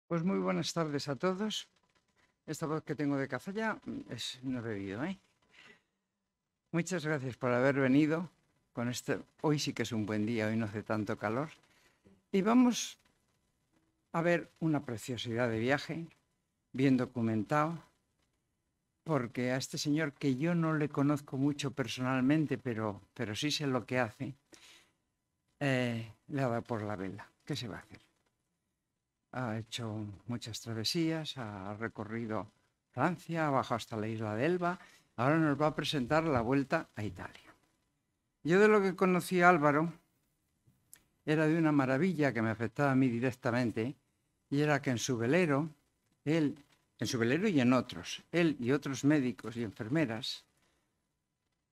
Pues muy buenas tardes a todos. Esta voz que tengo de café no he bebido, ¿eh? Muchas gracias por haber venido. Hoy sí que es un buen día, hoy no hace tanto calor. Y vamos a ver una preciosidad de viaje, bien documentado, porque a este señor, que yo no le conozco mucho personalmente, pero sí sé lo que hace, le ha dado por la vela. ¿Qué se va a hacer? Ha hecho muchas travesías, ha recorrido Francia, ha bajado hasta la isla de Elba. Ahora nos va a presentar la vuelta a Italia. Yo de lo que conocí a Álvaro era de una maravilla que me afectaba a mí directamente, y era que en su velero y en otros, él y otros médicos y enfermeras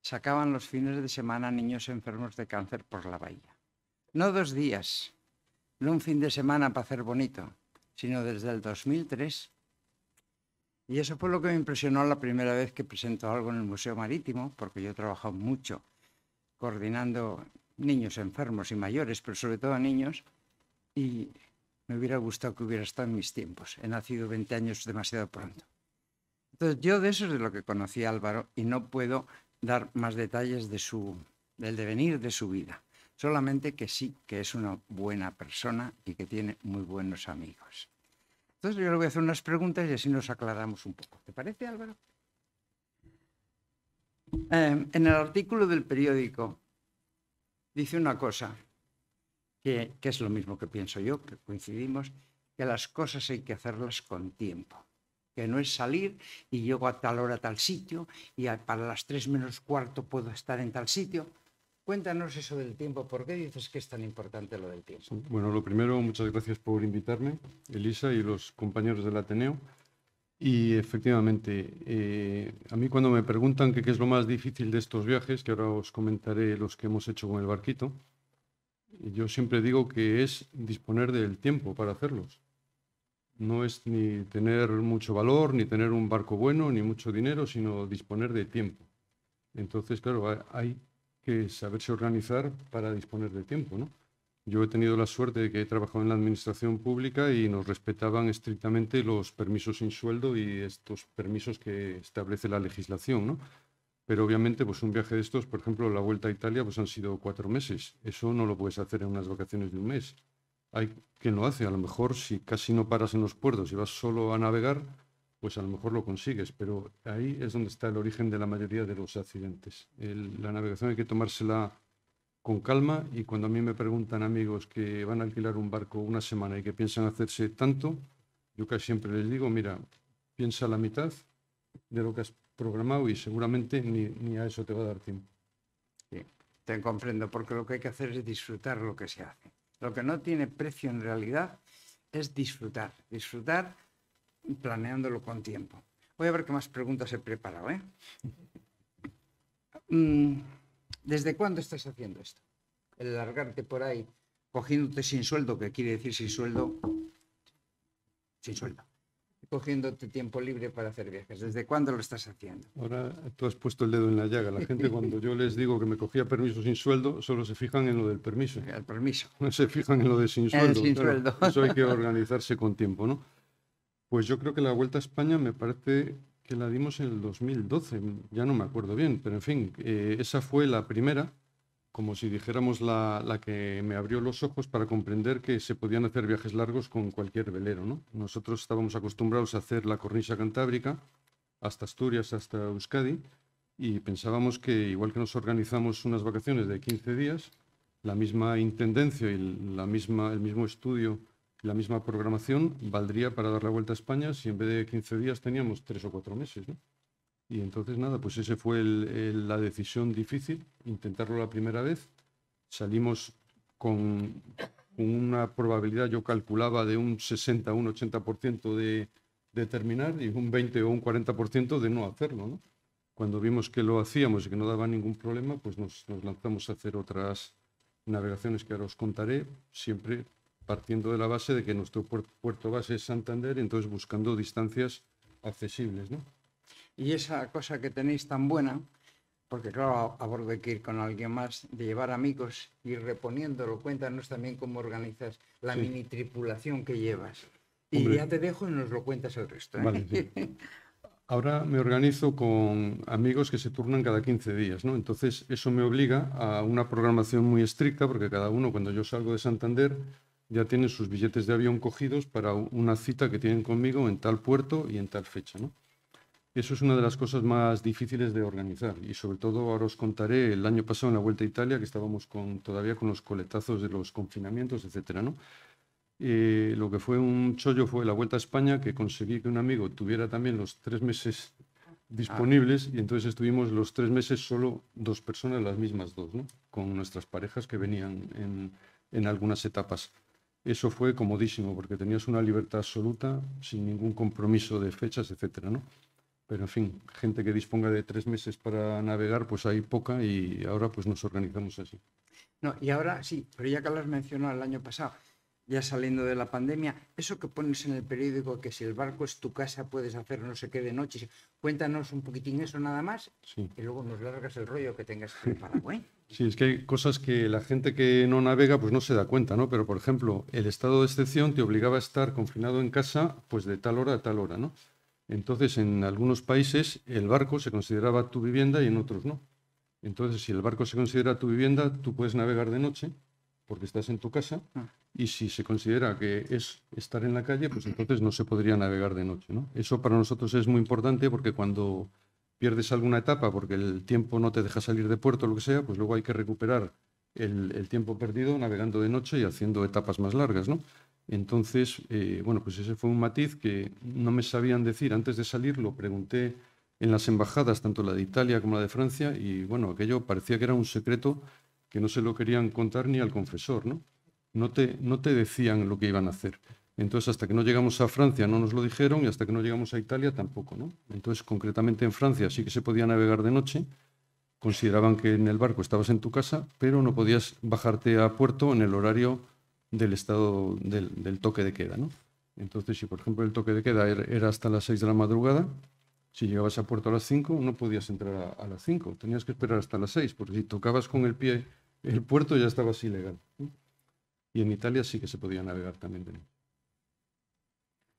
sacaban los fines de semana niños enfermos de cáncer por la bahía. No 2 días, no un fin de semana para hacer bonito, sino desde el 2003. Y eso fue lo que me impresionó la primera vez que presentó algo en el Museo Marítimo, porque yo he trabajado mucho coordinando niños enfermos y mayores, pero sobre todo a niños, y me hubiera gustado que hubiera estado en mis tiempos. He nacido 20 años demasiado pronto. Entonces, yo de eso es de lo que conocí a Álvaro, y no puedo dar más detalles del devenir de su vida. Solamente que sí, que es una buena persona y que tiene muy buenos amigos. Entonces yo le voy a hacer unas preguntas y así nos aclaramos un poco. ¿Te parece, Álvaro? En el artículo del periódico dice una cosa que es lo mismo que pienso yo, que coincidimos, que las cosas hay que hacerlas con tiempo. Que no es salir y llego a tal hora a tal sitio y para las 3 menos cuarto puedo estar en tal sitio. Cuéntanos eso del tiempo. ¿Por qué dices que es tan importante lo del tiempo? Bueno, lo primero, muchas gracias por invitarme, Elisa y los compañeros del Ateneo. Y efectivamente, a mí cuando me preguntan qué es lo más difícil de estos viajes, que ahora os comentaré los que hemos hecho con el barquito, yo siempre digo que es disponer del tiempo para hacerlos. No es ni tener mucho valor, ni tener un barco bueno, ni mucho dinero, sino disponer de tiempo. Entonces, claro, hay que saberse organizar para disponer de tiempo, ¿no? Yo he tenido la suerte de que he trabajado en la administración pública y nos respetaban estrictamente los permisos sin sueldo y estos permisos que establece la legislación, ¿no? Pero obviamente, pues un viaje de estos, por ejemplo, la Vuelta a Italia, pues han sido 4 meses. Eso no lo puedes hacer en unas vacaciones de un mes. Hay quien lo hace. A lo mejor, si casi no paras en los puertos y vas solo a navegar, pues a lo mejor lo consigues. Pero ahí es donde está el origen de la mayoría de los accidentes. La navegación hay que tomársela con calma, y cuando a mí me preguntan amigos que van a alquilar un barco una semana y que piensan hacerse tanto, yo casi siempre les digo, mira, piensa la mitad de lo que has programado y seguramente ni a eso te va a dar tiempo. Sí, te comprendo, porque lo que hay que hacer es disfrutar lo que se hace. Lo que no tiene precio en realidad es disfrutar planeándolo con tiempo. Voy a ver qué más preguntas he preparado, ¿eh? ¿Desde cuándo estás haciendo esto? El largarte por ahí cogiéndote sin sueldo, que quiere decir sin sueldo, cogiéndote tiempo libre para hacer viajes. ¿Desde cuándo lo estás haciendo? Ahora tú has puesto el dedo en la llaga. La gente, cuando yo les digo que me cogía permiso sin sueldo, solo se fijan en lo del permiso. El permiso. No se fijan en lo de sin sueldo. Sin Claro, sueldo. eso hay que organizarse con tiempo, ¿no? Pues yo creo que la Vuelta a España me parece que la dimos en el 2012, ya no me acuerdo bien, pero en fin, esa fue la primera, como si dijéramos la que me abrió los ojos para comprender que se podían hacer viajes largos con cualquier velero, ¿no? Nosotros estábamos acostumbrados a hacer la cornisa cantábrica hasta Asturias, hasta Euskadi, y pensábamos que igual que nos organizamos unas vacaciones de 15 días, la misma intendencia y el mismo estudio, la misma programación valdría para dar la vuelta a España si en vez de 15 días teníamos 3 o 4 meses, ¿no? Y entonces nada, pues ese fue la decisión difícil, intentarlo la primera vez. Salimos con una probabilidad, yo calculaba, de un 60 o un 80% de terminar y un 20 o un 40% de no hacerlo, ¿no? Cuando vimos que lo hacíamos y que no daba ningún problema, pues nos lanzamos a hacer otras navegaciones que ahora os contaré, siempre partiendo de la base de que nuestro puerto base es Santander, entonces buscando distancias accesibles, ¿no? Y esa cosa que tenéis tan buena, porque claro, a bordo hay que ir con alguien más, de llevar amigos, ir reponiéndolo. Cuéntanos también cómo organizas la Sí. mini tripulación que llevas. Y Hombre, ya te dejo y nos lo cuentas el resto, ¿eh? vale, sí. Ahora me organizo con amigos que se turnan cada 15 días, ¿no? Entonces, eso me obliga a una programación muy estricta, porque cada uno, cuando yo salgo de Santander, ya tiene sus billetes de avión cogidos para una cita que tienen conmigo en tal puerto y en tal fecha, ¿no? Eso es una de las cosas más difíciles de organizar y sobre todo ahora os contaré el año pasado en la Vuelta a Italia que estábamos todavía con los coletazos de los confinamientos, etcétera, ¿no? Lo que fue un chollo fue la Vuelta a España, que conseguí que un amigo tuviera también los 3 meses Ah, disponibles y entonces estuvimos los 3 meses solo dos personas, las mismas dos, ¿no? Con nuestras parejas que venían en algunas etapas. Eso fue comodísimo porque tenías una libertad absoluta sin ningún compromiso de fechas, etcétera, ¿no? Pero en fin, gente que disponga de 3 meses para navegar, pues hay poca y ahora pues nos organizamos así. no, y ahora sí, pero ya que lo has mencionado el año pasado, ya saliendo de la pandemia, eso que pones en el periódico, que si el barco es tu casa puedes hacer no sé qué de noche, cuéntanos un poquitín eso nada más Sí. y luego nos largas el rollo que tengas preparado, ¿eh? Sí, es que hay cosas que la gente que no navega pues no se da cuenta, ¿no? Pero, por ejemplo, el estado de excepción te obligaba a estar confinado en casa pues de tal hora a tal hora, ¿no? Entonces, en algunos países el barco se consideraba tu vivienda y en otros no. Entonces, si el barco se considera tu vivienda, tú puedes navegar de noche porque estás en tu casa Ah, y si se considera que es estar en la calle, pues entonces no se podría navegar de noche, ¿no? Eso para nosotros es muy importante porque cuando pierdes alguna etapa porque el tiempo no te deja salir de puerto o lo que sea, pues luego hay que recuperar el tiempo perdido navegando de noche y haciendo etapas más largas, ¿no? Entonces, bueno, pues ese fue un matiz que no me sabían decir antes de salir, lo pregunté en las embajadas, tanto la de Italia como la de Francia, y bueno, aquello parecía que era un secreto que no se lo querían contar ni al confesor, ¿no? No te decían lo que iban a hacer. Entonces, hasta que no llegamos a Francia no nos lo dijeron y hasta que no llegamos a Italia tampoco, ¿no? Entonces, concretamente en Francia sí que se podía navegar de noche, consideraban que en el barco estabas en tu casa, pero no podías bajarte a puerto en el horario del estado del toque de queda, ¿no? Entonces, si por ejemplo el toque de queda era hasta las 6 de la madrugada, si llegabas a puerto a las 5, no podías entrar a las 5, tenías que esperar hasta las 6, porque si tocabas con el pie el puerto ya estabas ilegal, ¿no? Y en Italia sí que se podía navegar también de noche.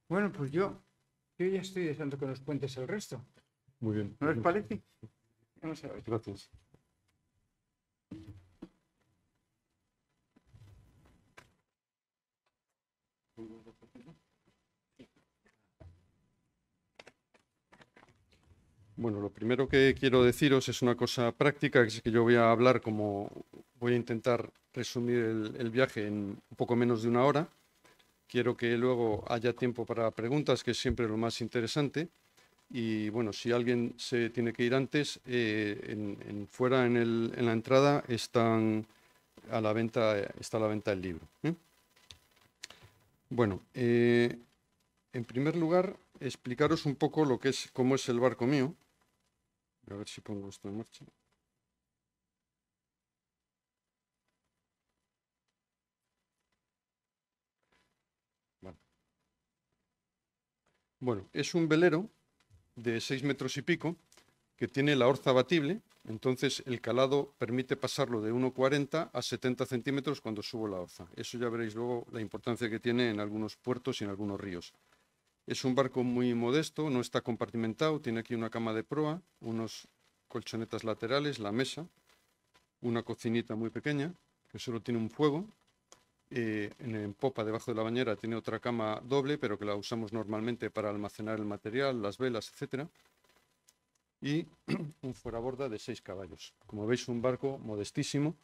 bueno, pues yo ya estoy deseando que nos cuentes el resto. Muy bien, ¿No pues les parece? Vamos a ver. gracias. Bueno, lo primero que quiero deciros es una cosa práctica, que es que yo voy a hablar como voy a intentar resumir el viaje en un poco menos de una hora. Quiero que luego haya tiempo para preguntas, que es siempre lo más interesante. Y bueno, si alguien se tiene que ir antes, fuera en la entrada está a la venta el libro, ¿eh? Bueno, en primer lugar, explicaros un poco cómo es el barco mío. A ver si pongo esto en marcha. Vale. Bueno, es un velero de 6 metros y pico que tiene la orza abatible, entonces el calado permite pasarlo de 1,40 a 70 centímetros cuando subo la orza. Eso ya veréis luego la importancia que tiene en algunos puertos y en algunos ríos. Es un barco muy modesto, no está compartimentado, tiene aquí una cama de proa, unos colchonetas laterales, la mesa, una cocinita muy pequeña que solo tiene un fuego. En popa, debajo de la bañera, tiene otra cama doble, pero que la usamos normalmente para almacenar el material, las velas, etcétera. Y un fueraborda de 6 caballos. Como veis, un barco modestísimo,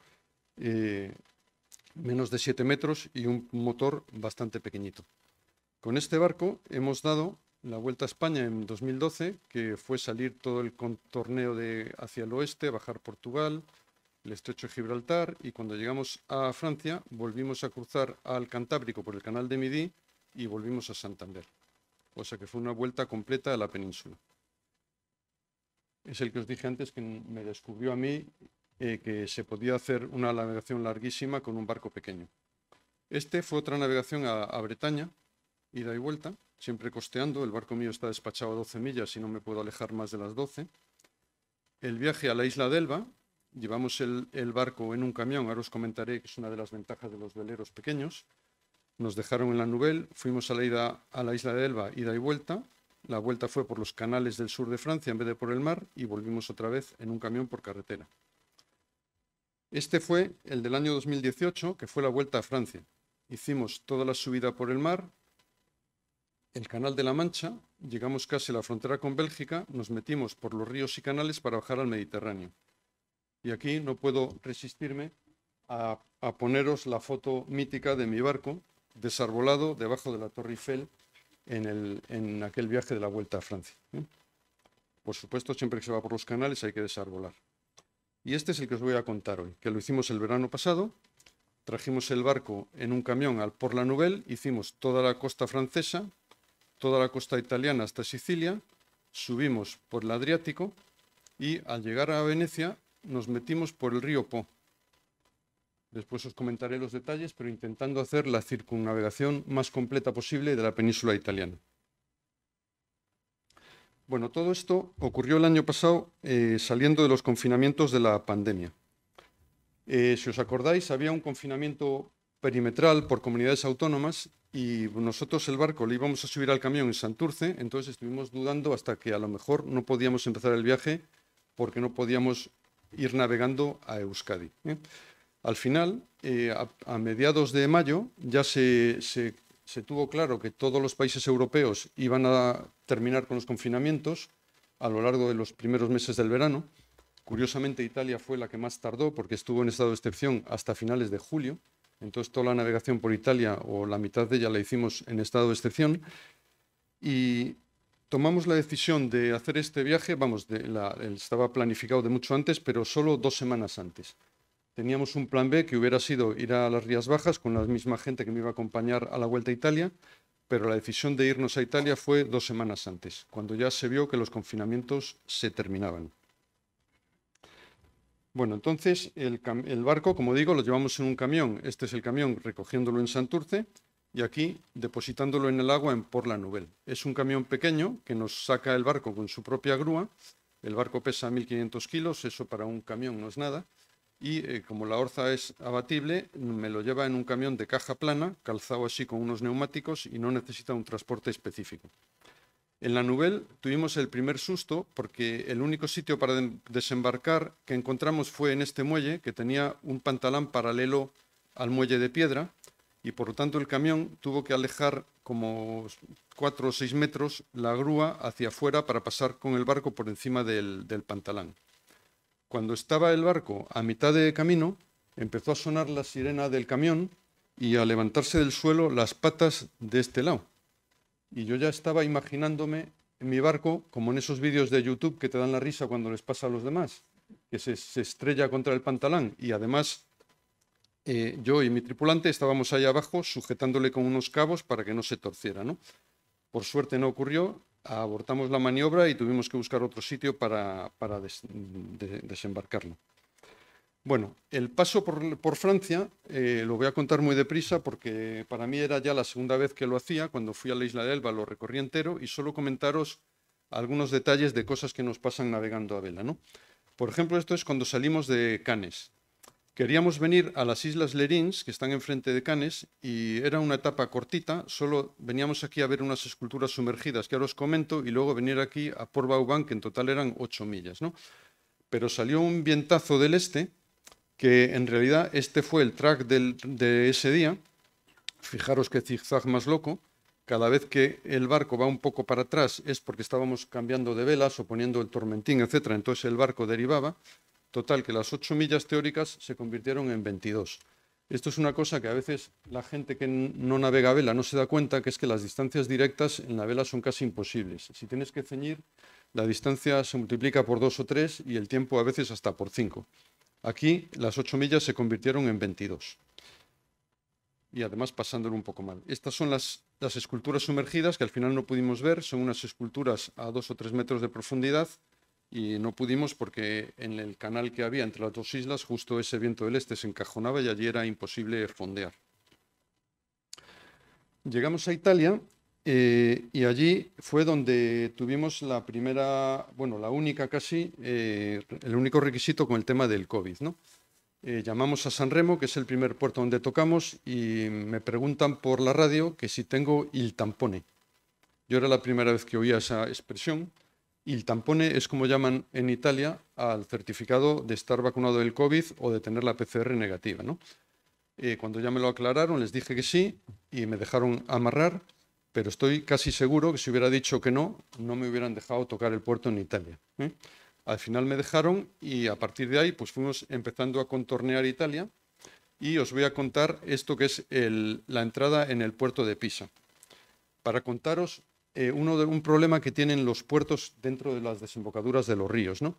menos de 7 metros y un motor bastante pequeñito. Con este barco hemos dado la Vuelta a España en 2012, que fue salir todo el contorneo hacia el oeste, bajar Portugal, el estrecho de Gibraltar, y cuando llegamos a Francia volvimos a cruzar al Cantábrico por el canal de Midi y volvimos a Santander. O sea que fue una vuelta completa a la península. Es el que os dije antes que me descubrió a mí que se podía hacer una navegación larguísima con un barco pequeño. Este fue otra navegación a Bretaña, ida y vuelta, siempre costeando. El barco mío está despachado a 12 millas y no me puedo alejar más de las 12. El viaje a la isla de Elba, llevamos el barco en un camión, ahora os comentaré que es una de las ventajas de los veleros pequeños. nos dejaron en la Nouvelle, fuimos a la isla de Elba, ida y vuelta. La vuelta fue por los canales del sur de Francia en vez de por el mar y volvimos otra vez en un camión por carretera. Este fue el del año 2018, que fue la vuelta a Francia. Hicimos toda la subida por el mar, el Canal de la Mancha, llegamos casi a la frontera con Bélgica, nos metimos por los ríos y canales para bajar al Mediterráneo. Y aquí no puedo resistirme a poneros la foto mítica de mi barco desarbolado debajo de la Torre Eiffel en aquel viaje de la Vuelta a Francia. Por supuesto, siempre que se va por los canales hay que desarbolar. Y este es el que os voy a contar hoy, que lo hicimos el verano pasado. Trajimos el barco en un camión al Port La Nouvelle, hicimos toda la costa francesa, toda la costa italiana hasta Sicilia, subimos por el Adriático y al llegar a Venecia nos metimos por el río Po. Después os comentaré los detalles, pero intentando hacer la circunnavegación más completa posible de la península italiana. Bueno, todo esto ocurrió el año pasado saliendo de los confinamientos de la pandemia. Si os acordáis, había un confinamiento perimetral por comunidades autónomas y nosotros el barco le íbamos a subir al camión en Santurce, entonces estuvimos dudando hasta que a lo mejor no podíamos empezar el viaje porque no podíamos ir navegando a Euskadi. Al final, a mediados de mayo, ya se tuvo claro que todos los países europeos iban a terminar con los confinamientos a lo largo de los primeros meses del verano. Curiosamente, Italia fue la que más tardó porque estuvo en estado de excepción hasta finales de julio. Entonces, toda la navegación por Italia, o la mitad de ella, la hicimos en estado de excepción. Y tomamos la decisión de hacer este viaje, estaba planificado de mucho antes, pero solo 2 semanas antes. Teníamos un plan B que hubiera sido ir a las Rías Bajas con la misma gente que me iba a acompañar a la Vuelta a Italia, pero la decisión de irnos a Italia fue 2 semanas antes, cuando ya se vio que los confinamientos se terminaban. Bueno, entonces el barco, como digo, lo llevamos en un camión. Este es el camión recogiéndolo en Santurce y aquí depositándolo en el agua en Port La Nouvelle. Es un camión pequeño que nos saca el barco con su propia grúa. El barco pesa 1.500 kilos, eso para un camión no es nada. Y como la orza es abatible, me lo lleva en un camión de caja plana, calzado así con unos neumáticos y no necesita un transporte específico. En la Nouvelle tuvimos el primer susto porque el único sitio para desembarcar que encontramos fue en este muelle que tenía un pantalán paralelo al muelle de piedra y por lo tanto el camión tuvo que alejar como 4 o 6 metros la grúa hacia afuera para pasar con el barco por encima del pantalán. Cuando estaba el barco a mitad de camino, empezó a sonar la sirena del camión y a levantarse del suelo las patas de este lado. Y yo ya estaba imaginándome en mi barco, como en esos vídeos de YouTube que te dan la risa cuando les pasa a los demás, que se estrella contra el pantalán. Y además, yo y mi tripulante estábamos ahí abajo sujetándole con unos cabos para que no se torciera, ¿no? Por suerte no ocurrió. Abortamos la maniobra y tuvimos que buscar otro sitio para desembarcarlo. Bueno, el paso por Francia lo voy a contar muy deprisa porque para mí era ya la segunda vez que lo hacía. Cuando fui a la isla de Elba lo recorrí entero y solo comentaros algunos detalles de cosas que nos pasan navegando a vela, ¿no? Por ejemplo, esto es cuando salimos de Cannes. Queríamos venir a las Islas Lerins, que están enfrente de Cannes, y era una etapa cortita, solo veníamos aquí a ver unas esculturas sumergidas que ahora os comento, y luego venir aquí a Port Vauban, que en total eran 8 millas, ¿no? Pero salió un vientazo del este, que en realidad este fue el track de ese día. Fijaros qué zigzag más loco. Cada vez que el barco va un poco para atrás es porque estábamos cambiando de velas o poniendo el tormentín, etc. Entonces el barco derivaba. Total, que las 8 millas teóricas se convirtieron en 22. Esto es una cosa que a veces la gente que no navega a vela no se da cuenta, que es que las distancias directas en la vela son casi imposibles. Si tienes que ceñir, la distancia se multiplica por 2 o 3 y el tiempo a veces hasta por 5. Aquí las 8 millas se convirtieron en 22. Y además pasándolo un poco mal. Estas son las esculturas sumergidas que al final no pudimos ver. Son unas esculturas a 2 o 3 metros de profundidad y no pudimos porque en el canal que había entre las dos islas justo ese viento del este se encajonaba y allí era imposible fondear. Llegamos a Italia y allí fue donde tuvimos la primera, bueno, la única casi, el único requisito con el tema del COVID, ¿no? llamamos a San Remo, que es el primer puerto donde tocamos, y me preguntan por la radio que si tengo il tampone. Yo era la primera vez que oía esa expresión. Il tampone es como llaman en Italia al certificado de estar vacunado del COVID o de tener la PCR negativa, ¿no? Cuando ya me lo aclararon, les dije que sí y me dejaron amarrar, pero estoy casi seguro que si hubiera dicho que no, no me hubieran dejado tocar el puerto en Italia. Al final me dejaron y a partir de ahí pues fuimos empezando a contornear Italia y os voy a contar esto que es la entrada en el puerto de Pisa. Para contaros un problema que tienen los puertos dentro de las desembocaduras de los ríos, ¿no?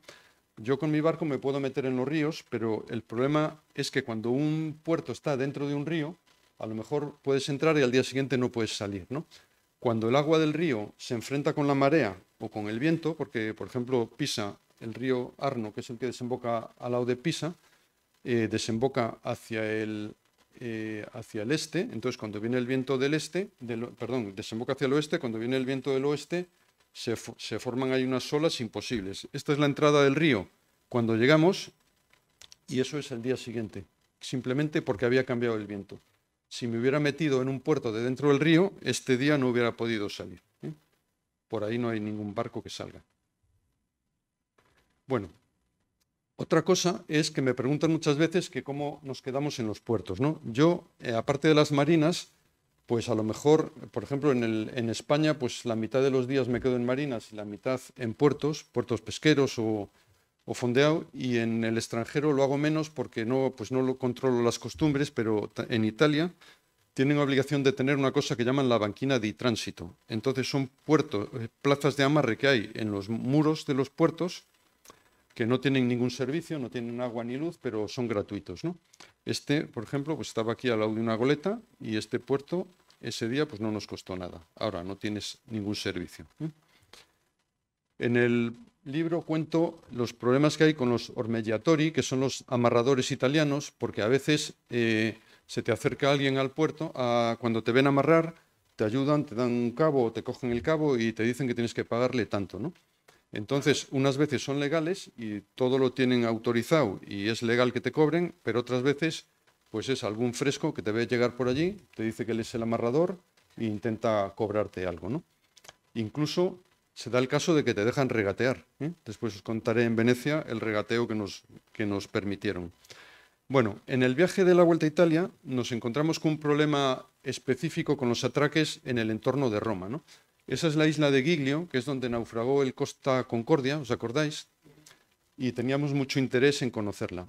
Yo con mi barco me puedo meter en los ríos, pero el problema es que cuando un puerto está dentro de un río, a lo mejor puedes entrar y al día siguiente no puedes salir, ¿no? Cuando el agua del río se enfrenta con la marea o con el viento, porque, por ejemplo, Pisa, el río Arno, que es el que desemboca al lado de Pisa, desemboca hacia el este, entonces cuando viene el viento del este, desemboca hacia el oeste, cuando viene el viento del oeste, se forman ahí unas olas imposibles. Esta es la entrada del río cuando llegamos y eso es el día siguiente, simplemente porque había cambiado el viento. Si me hubiera metido en un puerto de dentro del río, este día no hubiera podido salir. Por ahí no hay ningún barco que salga. Bueno, otra cosa es que me preguntan muchas veces que cómo nos quedamos en los puertos, ¿no? Yo, aparte de las marinas, pues a lo mejor, por ejemplo, en España, pues la mitad de los días me quedo en marinas y la mitad en puertos pesqueros o fondeado, y en el extranjero lo hago menos porque pues no lo controlo las costumbres, pero en Italia tienen obligación de tener una cosa que llaman la banquina di tránsito. Entonces son puertos, plazas de amarre que hay en los muros de los puertos que no tienen ningún servicio, no tienen agua ni luz, pero son gratuitos, ¿no? Este, por ejemplo, pues estaba aquí al lado de una goleta y este puerto ese día pues no nos costó nada. Ahora no tienes ningún servicio. En el libro cuento los problemas que hay con los ormeggiatori, que son los amarradores italianos, porque a veces se te acerca alguien al puerto, cuando te ven amarrar, te ayudan, te dan un cabo o te cogen el cabo y te dicen que tienes que pagarle tanto, ¿no? Entonces, unas veces son legales y todo lo tienen autorizado y es legal que te cobren, pero otras veces pues es algún fresco que te ve llegar por allí, te dice que él es el amarrador e intenta cobrarte algo, ¿no? Incluso se da el caso de que te dejan regatear. Después os contaré en Venecia el regateo que nos permitieron. Bueno, en el viaje de la Vuelta a Italia nos encontramos con un problema específico con los atraques en el entorno de Roma, ¿no? Esa es la isla de Giglio, que es donde naufragó el Costa Concordia, ¿os acordáis? Y teníamos mucho interés en conocerla.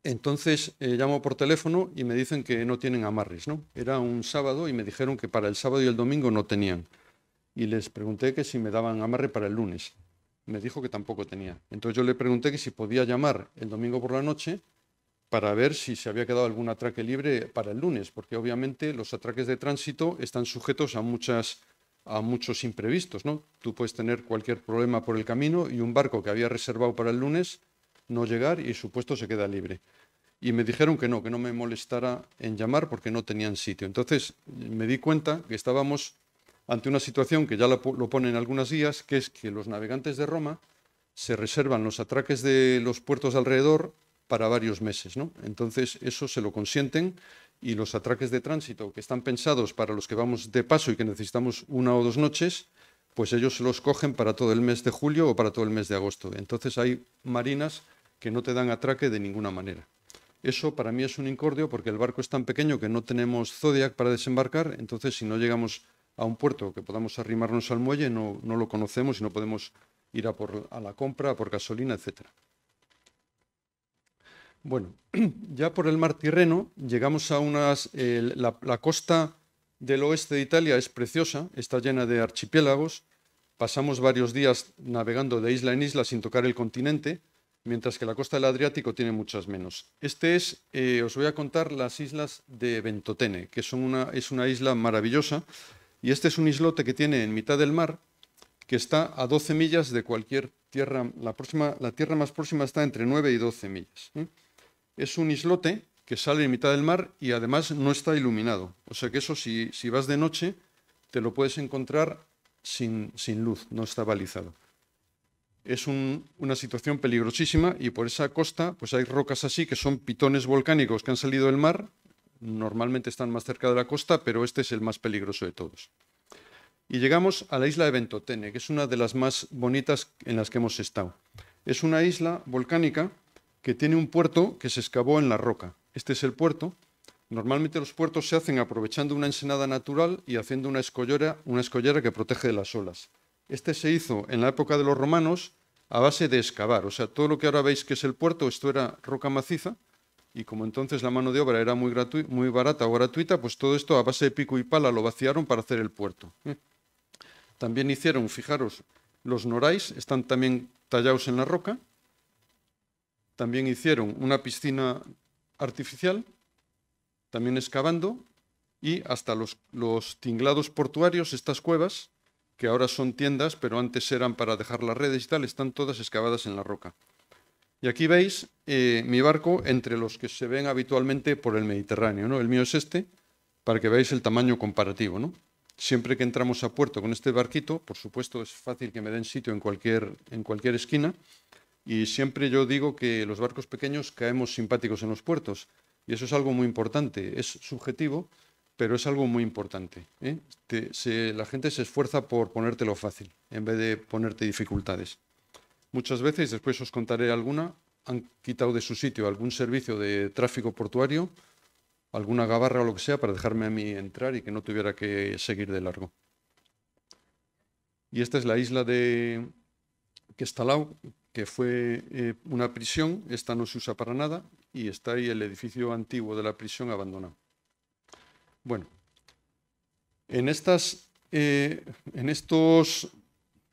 Entonces llamo por teléfono y me dicen que no tienen amarres, ¿no? Era un sábado y me dijeron que para el sábado y el domingo no tenían. Y les pregunté que si me daban amarre para el lunes. Me dijo que tampoco tenía. Entonces yo le pregunté que si podía llamar el domingo por la noche para ver si se había quedado algún atraque libre para el lunes, porque obviamente los atraques de tránsito están sujetos a muchos imprevistos, ¿no? Tú puedes tener cualquier problema por el camino y un barco que había reservado para el lunes no llegar y su puesto se queda libre. Y me dijeron que no me molestara en llamar porque no tenían sitio. Entonces me di cuenta que estábamos ante una situación que ya lo ponen algunas guías, que es que los navegantes de Roma se reservan los atraques de los puertos de alrededor para varios meses, ¿no? Entonces eso se lo consienten y los atraques de tránsito que están pensados para los que vamos de paso y que necesitamos 1 o 2 noches, pues ellos se los cogen para todo el mes de julio o para todo el mes de agosto. Entonces hay marinas que no te dan atraque de ninguna manera. Eso para mí es un incordio porque el barco es tan pequeño que no tenemos Zodiac para desembarcar, entonces si no llegamos a un puerto que podamos arrimarnos al muelle, no lo conocemos y no podemos ir a la compra, por gasolina, etc. Bueno, ya por el mar Tirreno llegamos a la costa del oeste de Italia es preciosa, está llena de archipiélagos, pasamos varios días navegando de isla en isla sin tocar el continente, mientras que la costa del Adriático tiene muchas menos. Os voy a contar las islas de Ventotene, que es una isla maravillosa, y este es un islote que tiene en mitad del mar, que está a 12 millas de cualquier tierra. La tierra más próxima está entre 9 y 12 millas. Es un islote que sale en mitad del mar y además no está iluminado. O sea que eso, si vas de noche, te lo puedes encontrar sin luz, no está balizado. es una situación peligrosísima y por esa costa pues hay rocas así que son pitones volcánicos que han salido del mar, normalmente están más cerca de la costa, pero este es el más peligroso de todos. Y llegamos a la isla de Ventotene, que es una de las más bonitas en las que hemos estado. Es una isla volcánica que tiene un puerto que se excavó en la roca. Este es el puerto. Normalmente los puertos se hacen aprovechando una ensenada natural y haciendo una escollera que protege de las olas. Este se hizo en la época de los romanos a base de excavar. O sea, todo lo que ahora veis que es el puerto, esto era roca maciza, y como entonces la mano de obra era muy barata o gratuita, pues todo esto a base de pico y pala lo vaciaron para hacer el puerto. También hicieron, fijaros, los norais, están también tallados en la roca. También hicieron una piscina artificial, también excavando, y hasta los tinglados portuarios, estas cuevas, que ahora son tiendas, pero antes eran para dejar las redes y tal, están todas excavadas en la roca. Y aquí veis mi barco entre los que se ven habitualmente por el Mediterráneo, ¿no? El mío es este, para que veáis el tamaño comparativo, ¿no? Siempre que entramos a puerto con este barquito, por supuesto es fácil que me den sitio en cualquier esquina, y siempre yo digo que los barcos pequeños caemos simpáticos en los puertos, y eso es algo muy importante, es subjetivo, pero es algo muy importante, ¿eh? La gente se esfuerza por ponértelo fácil, en vez de ponerte dificultades. Muchas veces, después os contaré alguna, han quitado de su sitio algún servicio de tráfico portuario, alguna gabarra o lo que sea, para dejarme a mí entrar y que no tuviera que seguir de largo. Y esta es la isla de Questalau, que fue una prisión. Esta no se usa para nada y está ahí el edificio antiguo de la prisión abandonado. Bueno, en estas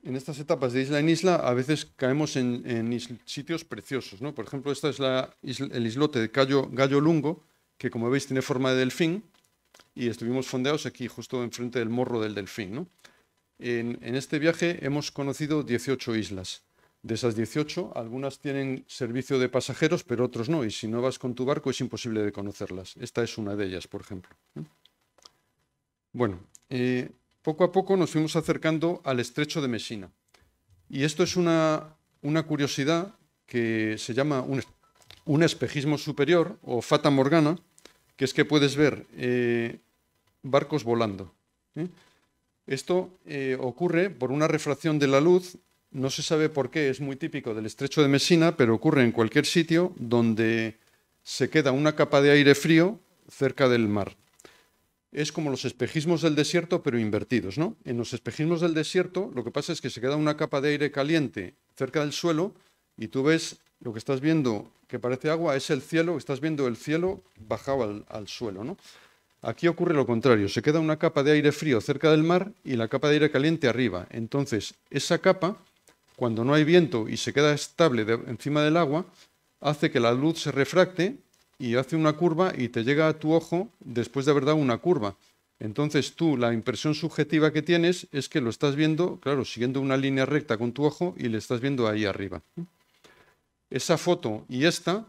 etapas de isla en isla a veces caemos en sitios preciosos, ¿no? Por ejemplo, esta es el islote de Gallo Lungo, que como veis tiene forma de delfín, y estuvimos fondeados aquí justo enfrente del morro del delfín, ¿no? En este viaje hemos conocido 18 islas. De esas 18, algunas tienen servicio de pasajeros, pero otros no, y si no vas con tu barco es imposible de conocerlas. Esta es una de ellas, por ejemplo. Bueno, poco a poco nos fuimos acercando al estrecho de Mesina. Y esto es una curiosidad que se llama un espejismo superior o fata morgana, que es que puedes ver barcos volando. Esto ocurre por una refracción de la luz, no se sabe por qué, es muy típico del estrecho de Mesina, pero ocurre en cualquier sitio donde se queda una capa de aire frío cerca del mar. Es como los espejismos del desierto, pero invertidos, ¿no? En los espejismos del desierto lo que pasa es que se queda una capa de aire caliente cerca del suelo y tú ves lo que estás viendo que parece agua, es el cielo, estás viendo el cielo bajado al suelo, ¿no? Aquí ocurre lo contrario, se queda una capa de aire frío cerca del mar y la capa de aire caliente arriba. Entonces, esa capa, cuando no hay viento y se queda estable encima del agua, hace que la luz se refracte y hace una curva y te llega a tu ojo después de haber dado una curva. Entonces tú, la impresión subjetiva que tienes es que lo estás viendo, claro, siguiendo una línea recta con tu ojo y le estás viendo ahí arriba. Esa foto y esta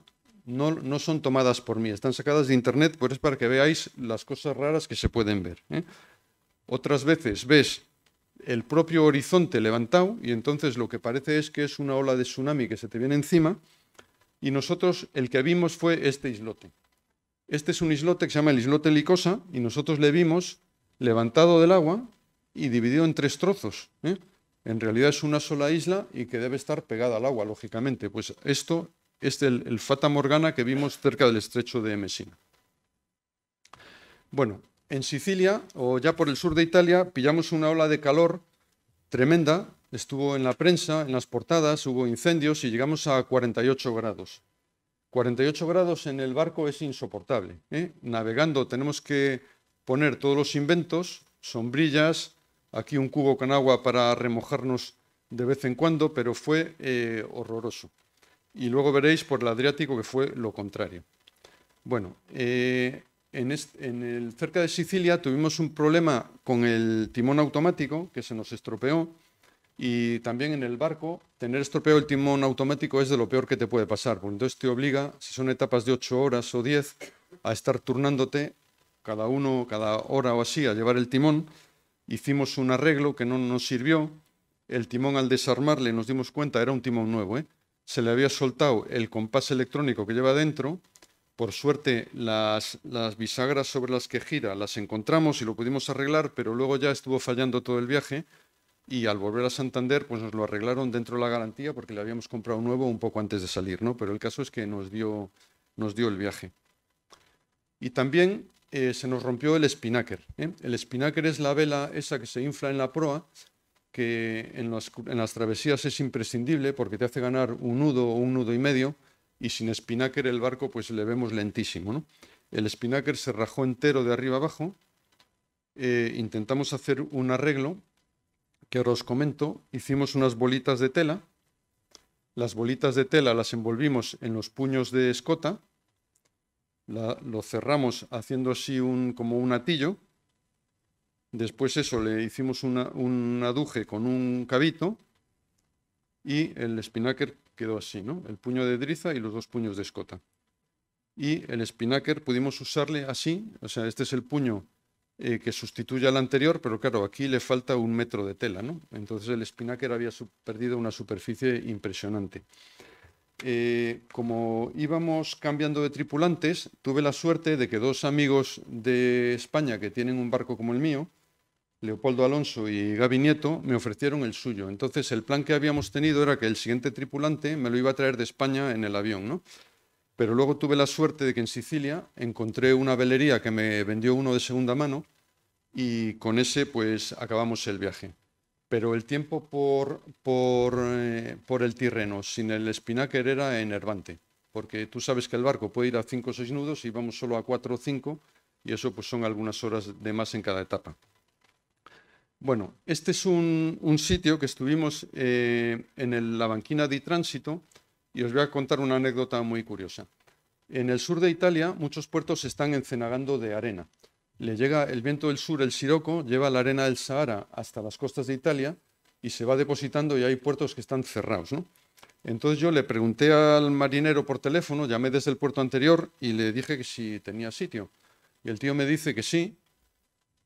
no son tomadas por mí, están sacadas de internet, pues es para que veáis las cosas raras que se pueden ver. Otras veces ves el propio horizonte levantado y entonces lo que parece es que es una ola de tsunami que se te viene encima, y nosotros el que vimos fue este islote. Este es un islote que se llama el islote Licosa y nosotros le vimos levantado del agua y dividido en 3 trozos. En realidad es una sola isla y que debe estar pegada al agua, lógicamente. Pues esto es el Fata Morgana que vimos cerca del estrecho de Mesina. Bueno, en Sicilia, o ya por el sur de Italia, pillamos una ola de calor tremenda. Estuvo en la prensa, en las portadas, hubo incendios y llegamos a 48 grados. 48 grados en el barco es insoportable. Navegando tenemos que poner todos los inventos, sombrillas, aquí un cubo con agua para remojarnos de vez en cuando, pero fue horroroso. Y luego veréis por el Adriático que fue lo contrario. Bueno, cerca de Sicilia tuvimos un problema con el timón automático que se nos estropeó, y también en el barco tener estropeado el timón automático es de lo peor que te puede pasar, porque entonces te obliga, si son etapas de 8 horas o 10, a estar turnándote cada hora o así a llevar el timón. Hicimos un arreglo que no nos sirvió, El timón, al desarmarle, nos dimos cuenta, era un timón nuevo, ¿eh? Se le había soltado el compás electrónico que lleva dentro. Por suerte, las bisagras sobre las que gira las encontramos y lo pudimos arreglar, pero luego ya estuvo fallando todo el viaje y al volver a Santander, pues nos lo arreglaron dentro de la garantía porque le habíamos comprado nuevo un poco antes de salir, ¿no? Pero el caso es que nos dio el viaje. Y también se nos rompió el spinnaker, ¿eh? El spinnaker es la vela esa que se infla en la proa, que en las travesías es imprescindible porque te hace ganar un nudo o un nudo y medio, y sin spinnaker el barco pues le vemos lentísimo, ¿no? El spinnaker se rajó entero de arriba abajo. Intentamos hacer un arreglo que ahora os comento. Hicimos unas bolitas de tela. Las bolitas de tela las envolvimos en los puños de escota, lo cerramos haciendo así como un atillo. Después eso, le hicimos un aduje con un cabito y el spinnaker quedó así, ¿no? El puño de driza y los dos puños de escota. Y el spinnaker pudimos usarle así, o sea, este es el puño que sustituye al anterior, pero claro, aquí le falta 1 metro de tela, ¿no? Entonces el spinnaker había perdido una superficie impresionante. Como íbamos cambiando de tripulantes, tuve la suerte de que 2 amigos de España que tienen un barco como el mío, Leopoldo Alonso y Gaby Nieto, me ofrecieron el suyo. Entonces el plan que habíamos tenido era que el siguiente tripulante me lo iba a traer de España en el avión, ¿no? Pero luego tuve la suerte de que en Sicilia encontré una velería que me vendió uno de segunda mano y con ese pues acabamos el viaje. Pero el tiempo por el Tirreno sin el spinnaker era enervante, porque tú sabes que el barco puede ir a 5 o 6 nudos y vamos solo a 4 o 5, y eso pues son algunas horas de más en cada etapa. Bueno, este es un sitio que estuvimos en la banquina di tránsito, y os voy a contar una anécdota muy curiosa. En el sur de Italia muchos puertos están encenagando de arena. Le llega el viento del sur, el Sirocco, lleva la arena del Sahara hasta las costas de Italia y se va depositando, y hay puertos que están cerrados, ¿no? Entonces yo le pregunté al marinero por teléfono, llamé desde el puerto anterior y le dije que si tenía sitio. Y el tío me dice que sí,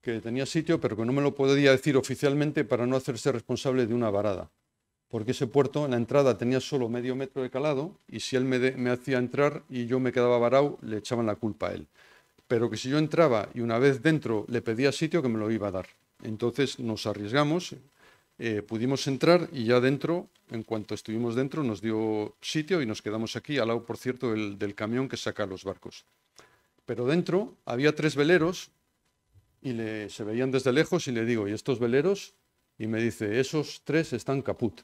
que tenía sitio, pero que no me lo podía decir oficialmente para no hacerse responsable de una varada. Porque ese puerto, en la entrada, tenía solo medio metro de calado, y si él me hacía entrar y yo me quedaba varado, le echaban la culpa a él. Pero que si yo entraba y una vez dentro le pedía sitio, que me lo iba a dar. Entonces nos arriesgamos, pudimos entrar y ya dentro, en cuanto estuvimos dentro, nos dio sitio y nos quedamos aquí, al lado, por cierto, del camión que saca los barcos. Pero dentro había 3 veleros y se veían desde lejos, y le digo, ¿y estos veleros? Y me dice, esos 3 están caput.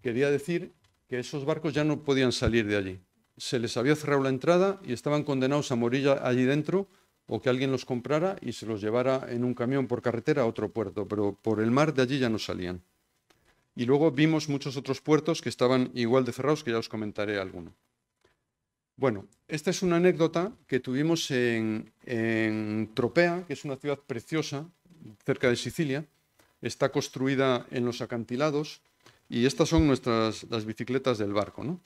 Quería decir que esos barcos ya no podían salir de allí. Se les había cerrado la entrada y estaban condenados a morir allí dentro, o que alguien los comprara y se los llevara en un camión por carretera a otro puerto, pero por el mar de allí ya no salían. Y luego vimos muchos otros puertos que estaban igual de cerrados, que ya os comentaré alguno. Bueno, esta es una anécdota que tuvimos en Tropea, que es una ciudad preciosa, cerca de Sicilia. Está construida en los acantilados, y estas son las bicicletas del barco, ¿no?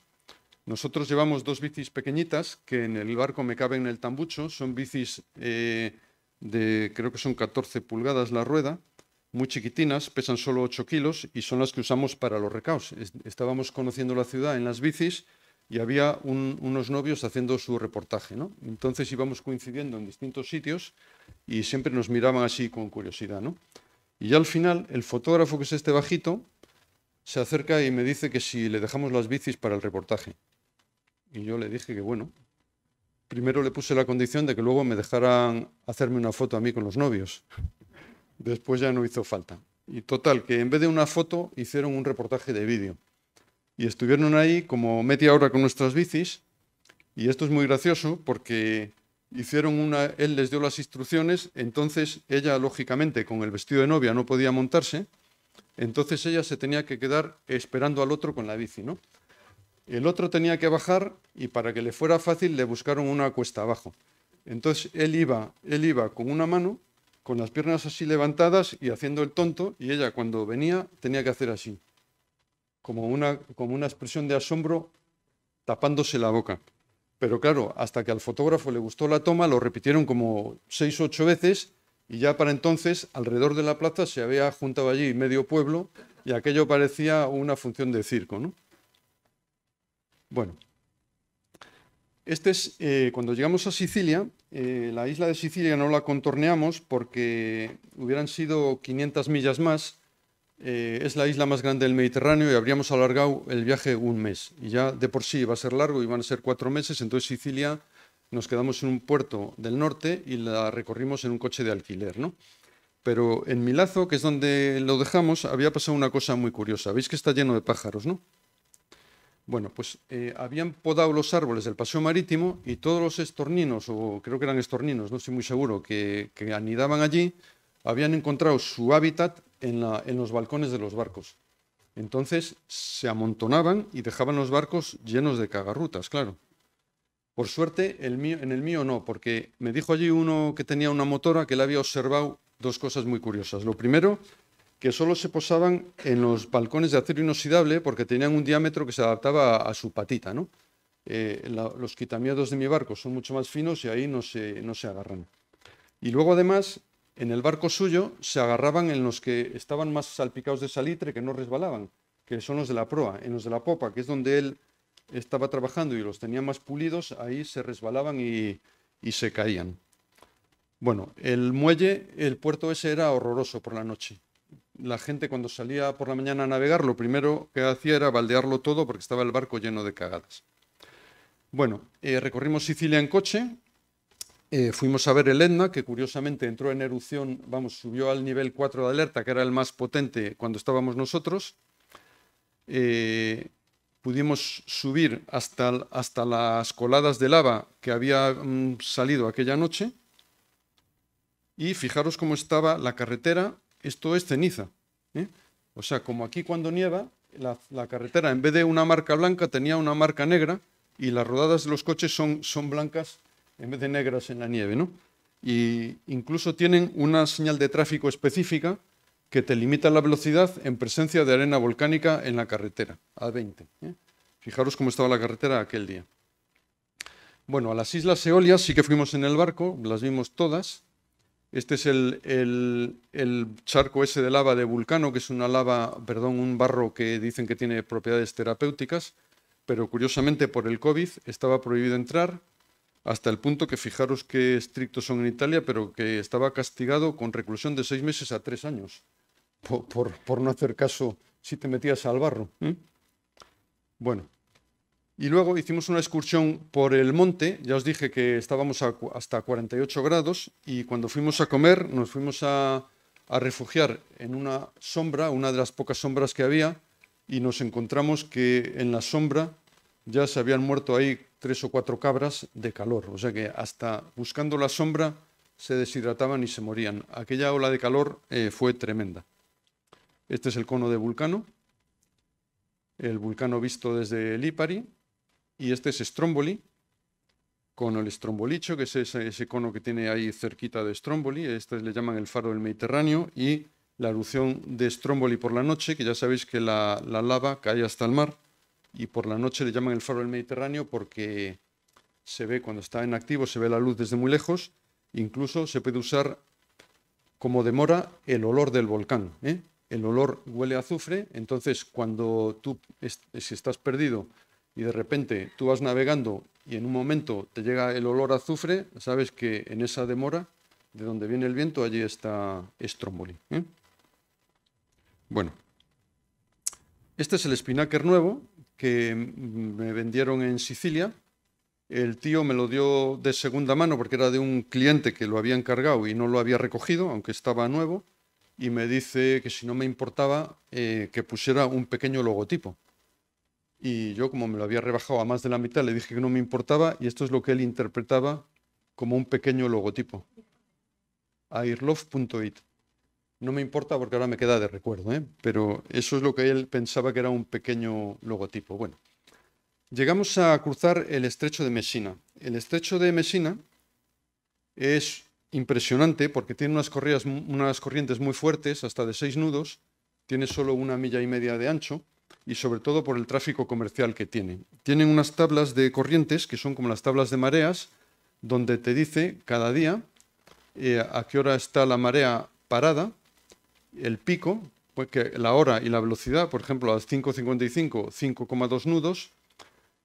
Nosotros llevamos 2 bicis pequeñitas que en el barco me caben en el tambucho. Son bicis creo que son 14 pulgadas la rueda, muy chiquitinas, pesan solo 8 kilos y son las que usamos para los recaos. Estábamos conociendo la ciudad en las bicis y había unos novios haciendo su reportaje, ¿no? Entonces íbamos coincidiendo en distintos sitios y siempre nos miraban así con curiosidad, ¿no? Y ya al final el fotógrafo, que es este bajito, se acerca y me dice que si le dejamos las bicis para el reportaje. Y yo le dije que bueno. Primero le puse la condición de que luego me dejaran hacerme una foto a mí con los novios. Después ya no hizo falta. Y total, que en vez de una foto hicieron un reportaje de vídeo. Y estuvieron ahí como media hora con nuestras bicis. Y esto es muy gracioso porque él les dio las instrucciones, entonces ella, lógicamente, con el vestido de novia no podía montarse. Entonces ella se tenía que quedar esperando al otro con la bici, ¿no? El otro tenía que bajar y para que le fuera fácil le buscaron una cuesta abajo. Entonces él iba con una mano, con las piernas así levantadas y haciendo el tonto, y ella cuando venía tenía que hacer así, como una expresión de asombro, tapándose la boca. Pero claro, hasta que al fotógrafo le gustó la toma, lo repitieron como 6 o 8 veces, y ya para entonces alrededor de la plaza se había juntado allí medio pueblo y aquello parecía una función de circo, ¿no? Bueno, cuando llegamos a Sicilia, la isla de Sicilia no la contorneamos porque hubieran sido 500 millas más. Es la isla más grande del Mediterráneo y habríamos alargado el viaje un mes. Y ya de por sí iba a ser largo, iban a ser 4 meses, entonces Sicilia nos quedamos en un puerto del norte y la recorrimos en un coche de alquiler, ¿no? Pero en Milazzo, que es donde lo dejamos, había pasado una cosa muy curiosa. Veis que está lleno de pájaros, ¿no? Bueno, pues habían podado los árboles del paseo marítimo y todos los estorninos, o creo que eran estorninos, no estoy muy seguro, que anidaban allí, habían encontrado su hábitat en los balcones de los barcos. Entonces se amontonaban y dejaban los barcos llenos de cagarrutas, claro. Por suerte, en el mío no, porque me dijo allí uno que tenía una motora que le había observado dos cosas muy curiosas. Lo primero, que solo se posaban en los balcones de acero inoxidable porque tenían un diámetro que se adaptaba a su patita, ¿no? Los quitamiedos de mi barco son mucho más finos y ahí no se agarran. Y luego, además, en el barco suyo se agarraban en los que estaban más salpicados de salitre, que no resbalaban, que son los de la proa. En los de la popa, que es donde él estaba trabajando y los tenía más pulidos, ahí se resbalaban y se caían. Bueno, el muelle, el puerto ese era horroroso por la noche. La gente cuando salía por la mañana a navegar, lo primero que hacía era baldearlo todo porque estaba el barco lleno de cagadas. Bueno, recorrimos Sicilia en coche, fuimos a ver el Etna, que curiosamente entró en erupción, subió al nivel 4 de alerta, que era el más potente cuando estábamos nosotros. Pudimos subir hasta las coladas de lava que había salido aquella noche. Y fijaros cómo estaba la carretera, esto es ceniza, ¿eh? O sea, como aquí cuando nieva, la carretera en vez de una marca blanca tenía una marca negra y las rodadas de los coches son blancas en vez de negras en la nieve, ¿no? Y incluso tienen una señal de tráfico específica que te limita la velocidad en presencia de arena volcánica en la carretera, a 20. Fijaros cómo estaba la carretera aquel día. Bueno, a las Islas Eolias sí que fuimos en el barco, las vimos todas. Este es el charco ese de lava de Vulcano, que es un barro que dicen que tiene propiedades terapéuticas, pero curiosamente por el COVID estaba prohibido entrar, hasta el punto que fijaros qué estrictos son en Italia, pero que estaba castigado con reclusión de 6 meses a 3 años, por no hacer caso si te metías al barro. Bueno. Y luego hicimos una excursión por el monte, ya os dije que estábamos hasta 48 grados y cuando fuimos a comer nos fuimos a refugiar en una sombra, una de las pocas sombras que había, y nos encontramos que en la sombra ya se habían muerto ahí 3 o 4 cabras de calor, o sea que hasta buscando la sombra se deshidrataban y se morían. Aquella ola de calor fue tremenda. Este es el cono de Vulcano, el Vulcano visto desde Lipari. Y este es Stromboli, con el Strombolicho, que es ese cono que tiene ahí cerquita de Stromboli. Este le llaman el faro del Mediterráneo. Y la erupción de Stromboli por la noche, que ya sabéis que la lava cae hasta el mar. Y por la noche le llaman el faro del Mediterráneo porque se ve, cuando está en activo, se ve la luz desde muy lejos. Incluso se puede usar como demora el olor del volcán, ¿eh? El olor huele a azufre, entonces cuando si estás perdido y de repente tú vas navegando y en un momento te llega el olor a azufre, sabes que en esa demora, de donde viene el viento, allí está Stromboli, ¿eh? Bueno, este es el Spinnaker nuevo que me vendieron en Sicilia. El tío me lo dio de segunda mano porque era de un cliente que lo había encargado y no lo había recogido, aunque estaba nuevo, y me dice que si no me importaba que pusiera un pequeño logotipo. Y yo, como me lo había rebajado a más de la mitad, le dije que no me importaba y esto es lo que él interpretaba como un pequeño logotipo. airlove.it. No me importa porque ahora me queda de recuerdo, ¿eh? Pero eso es lo que él pensaba que era un pequeño logotipo. Bueno, llegamos a cruzar el estrecho de Messina. El estrecho de Messina es impresionante porque tiene unas corrientes muy fuertes, hasta de 6 nudos, tiene solo 1,5 millas de ancho y sobre todo por el tráfico comercial que tiene. Tienen unas tablas de corrientes que son como las tablas de mareas, donde te dice cada día a qué hora está la marea parada, el pico pues que la hora y la velocidad, por ejemplo, a las 5:55, 5,2 nudos,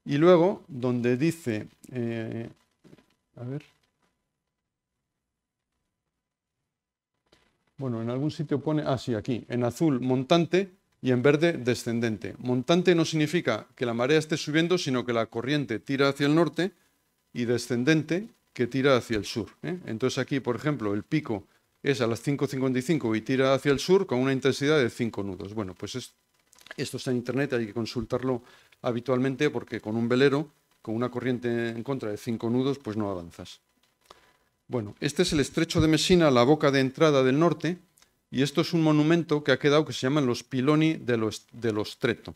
y luego donde dice, a ver, bueno, en algún sitio pone, sí, aquí, en azul montante y en verde descendente. Montante no significa que la marea esté subiendo, sino que la corriente tira hacia el norte, y descendente que tira hacia el sur. Entonces aquí, por ejemplo, el pico es a las 5:55 y tira hacia el sur con una intensidad de 5 nudos. Bueno, pues esto está en internet, hay que consultarlo habitualmente porque con un velero, con una corriente en contra de 5 nudos, pues no avanzas. Bueno, este es el estrecho de Messina, la boca de entrada del norte, y esto es un monumento que ha quedado que se llaman los Piloni dello Stretto.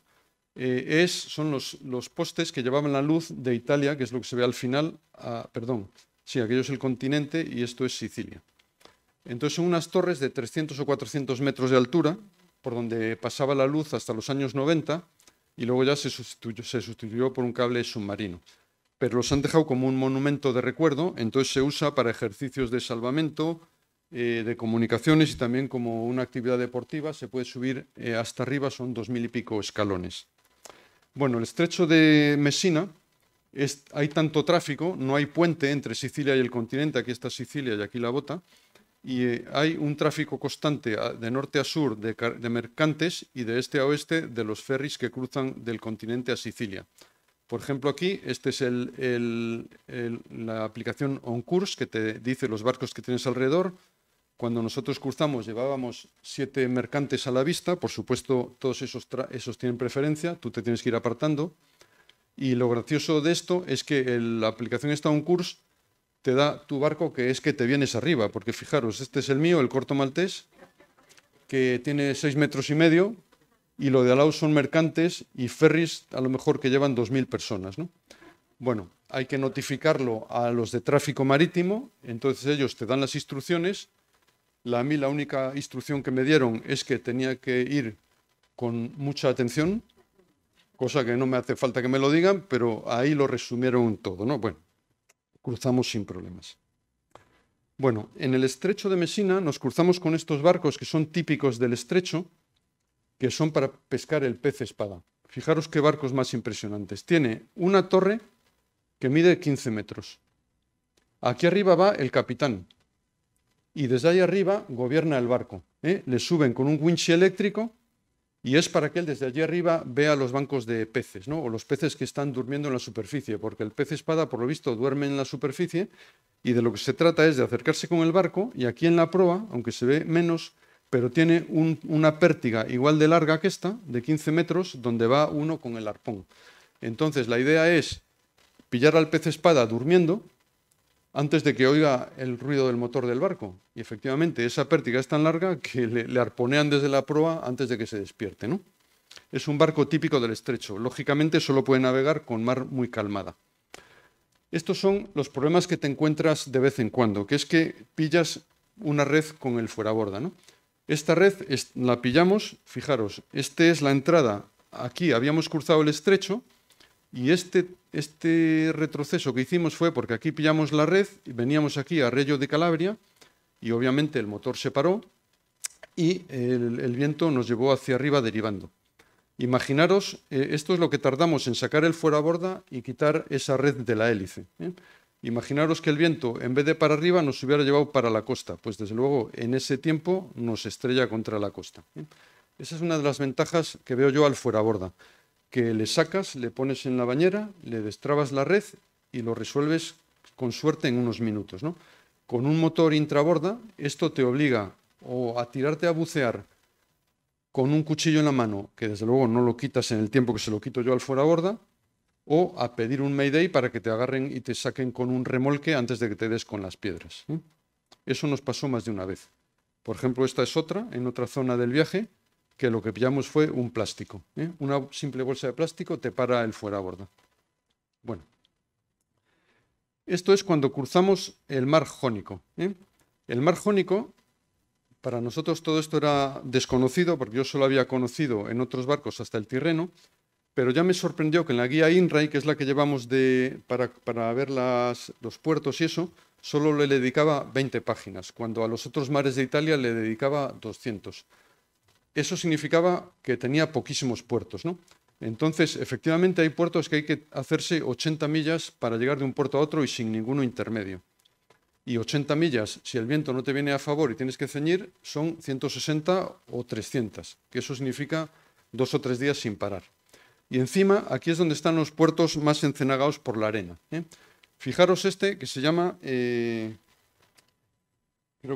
Son los postes que llevaban la luz de Italia, que es lo que se ve al final, perdón, sí, aquello es el continente y esto es Sicilia. Entonces son unas torres de 300 o 400 metros de altura, por donde pasaba la luz hasta los años 90, y luego ya se sustituyó por un cable submarino. Pero los han dejado como un monumento de recuerdo, entonces se usa para ejercicios de salvamento, de comunicaciones y también como una actividad deportiva. Se puede subir hasta arriba, son 2000 y pico escalones. Bueno, el estrecho de Messina, hay tanto tráfico, no hay puente entre Sicilia y el continente, aquí está Sicilia y aquí la bota, y hay un tráfico constante de norte a sur de mercantes y de este a oeste de los ferries que cruzan del continente a Sicilia. Por ejemplo, aquí, este es la aplicación OnCourse que te dice los barcos que tienes alrededor. Cuando nosotros cruzamos llevábamos 7 mercantes a la vista, por supuesto todos esos tienen preferencia, tú te tienes que ir apartando. Y lo gracioso de esto es que la aplicación esta OnCourse te da tu barco que es que te vienes arriba, porque fijaros, este es el mío, el Corto Maltés, que tiene 6,5 metros, y lo de al lado son mercantes y ferries a lo mejor que llevan 2000 personas, ¿no? Bueno, hay que notificarlo a los de tráfico marítimo, entonces ellos te dan las instrucciones. A mí la única instrucción que me dieron es que tenía que ir con mucha atención, cosa que no me hace falta que me lo digan, pero ahí lo resumieron todo, ¿no? Bueno, cruzamos sin problemas. Bueno, en el estrecho de Messina nos cruzamos con estos barcos que son típicos del estrecho, que son para pescar el pez espada. Fijaros qué barcos más impresionantes. Tiene una torre que mide 15 metros. Aquí arriba va el capitán, y desde ahí arriba gobierna el barco. Le suben con un winch eléctrico y es para que él desde allí arriba vea los bancos de peces, ¿no? O los peces que están durmiendo en la superficie, porque el pez espada, por lo visto, duerme en la superficie y de lo que se trata es de acercarse con el barco y aquí en la proa, aunque se ve menos, pero tiene una pértiga igual de larga que esta, de 15 metros, donde va uno con el arpón. Entonces la idea es pillar al pez espada durmiendo antes de que oiga el ruido del motor del barco. Y efectivamente, esa pértiga es tan larga que le arponean desde la proa antes de que se despierte, ¿no? Es un barco típico del estrecho. Lógicamente, solo puede navegar con mar muy calmada. Estos son los problemas que te encuentras de vez en cuando, que es que pillas una red con el fueraborda, ¿no? Esta red la pillamos, fijaros, esta es la entrada. Aquí habíamos cruzado el estrecho, y este retroceso que hicimos fue porque aquí pillamos la red y veníamos aquí a Reggio de Calabria y obviamente el motor se paró y el viento nos llevó hacia arriba derivando. Imaginaros, esto es lo que tardamos en sacar el fueraborda y quitar esa red de la hélice. Imaginaros que el viento, en vez de para arriba, nos hubiera llevado para la costa. Pues desde luego, en ese tiempo nos estrella contra la costa. Esa es una de las ventajas que veo yo al fueraborda, que le sacas, le pones en la bañera, le destrabas la red y lo resuelves con suerte en unos minutos, ¿no? Con un motor intraborda, esto te obliga o a tirarte a bucear con un cuchillo en la mano, que desde luego no lo quitas en el tiempo que se lo quito yo al fueraborda, o a pedir un mayday para que te agarren y te saquen con un remolque antes de que te des con las piedras. Eso nos pasó más de una vez. Por ejemplo, esta es otra, en otra zona del viaje, que lo que pillamos fue un plástico. Una simple bolsa de plástico te para el fueraborda. Bueno, esto es cuando cruzamos el mar Jónico. El mar Jónico, para nosotros todo esto era desconocido, porque yo solo había conocido en otros barcos hasta el Tirreno, pero ya me sorprendió que en la guía INRAE, que es la que llevamos para ver los puertos y eso, solo le dedicaba 20 páginas, cuando a los otros mares de Italia le dedicaba 200. eso significaba que tenía poquísimos puertos, ¿no? Entonces, efectivamente, hay puertos que hay que hacerse 80 millas para llegar de un puerto a otro y sin ninguno intermedio. Y 80 millas, si el viento no te viene a favor y tienes que ceñir, son 160 o 300, que eso significa 2 o 3 días sin parar. Y encima, aquí es donde están los puertos más encenagados por la arena, ¿eh? Fijaros este, que se llama, creo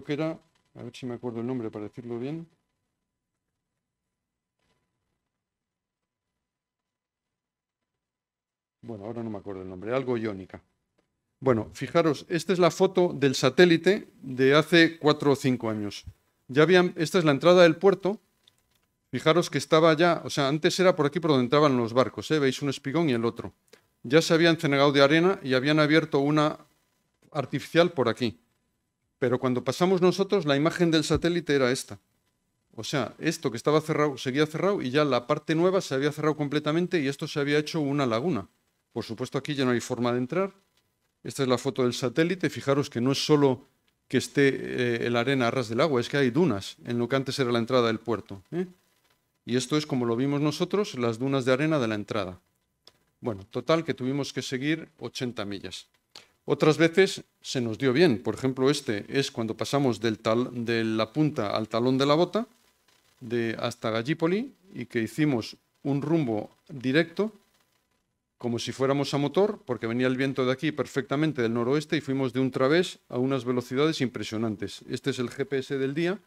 que era, a ver si me acuerdo el nombre para decirlo bien. Bueno, ahora no me acuerdo el nombre, algo iónica. Bueno, fijaros, esta es la foto del satélite de hace 4 o 5 años. Esta es la entrada del puerto. Fijaros que estaba ya, o sea, antes era por aquí por donde entraban los barcos, ¿eh? Veis un espigón y el otro. Ya se habían cenegado de arena y habían abierto una artificial por aquí. Pero cuando pasamos nosotros, la imagen del satélite era esta. O sea, esto que estaba cerrado, seguía cerrado y ya la parte nueva se había cerrado completamente y esto se había hecho una laguna. Por supuesto, aquí ya no hay forma de entrar. Esta es la foto del satélite. Fijaros que no es solo que esté la arena a ras del agua, es que hay dunas en lo que antes era la entrada del puerto, ¿eh? Y esto es como lo vimos nosotros, las dunas de arena de la entrada. Bueno, total que tuvimos que seguir 80 millas. Otras veces se nos dio bien. Por ejemplo, este es cuando pasamos de la punta al talón de la bota, hasta Gallipoli, y que hicimos un rumbo directo, como si fuéramos a motor, porque venía el viento de aquí perfectamente del noroeste y fuimos de un través a unas velocidades impresionantes. Este es el GPS del día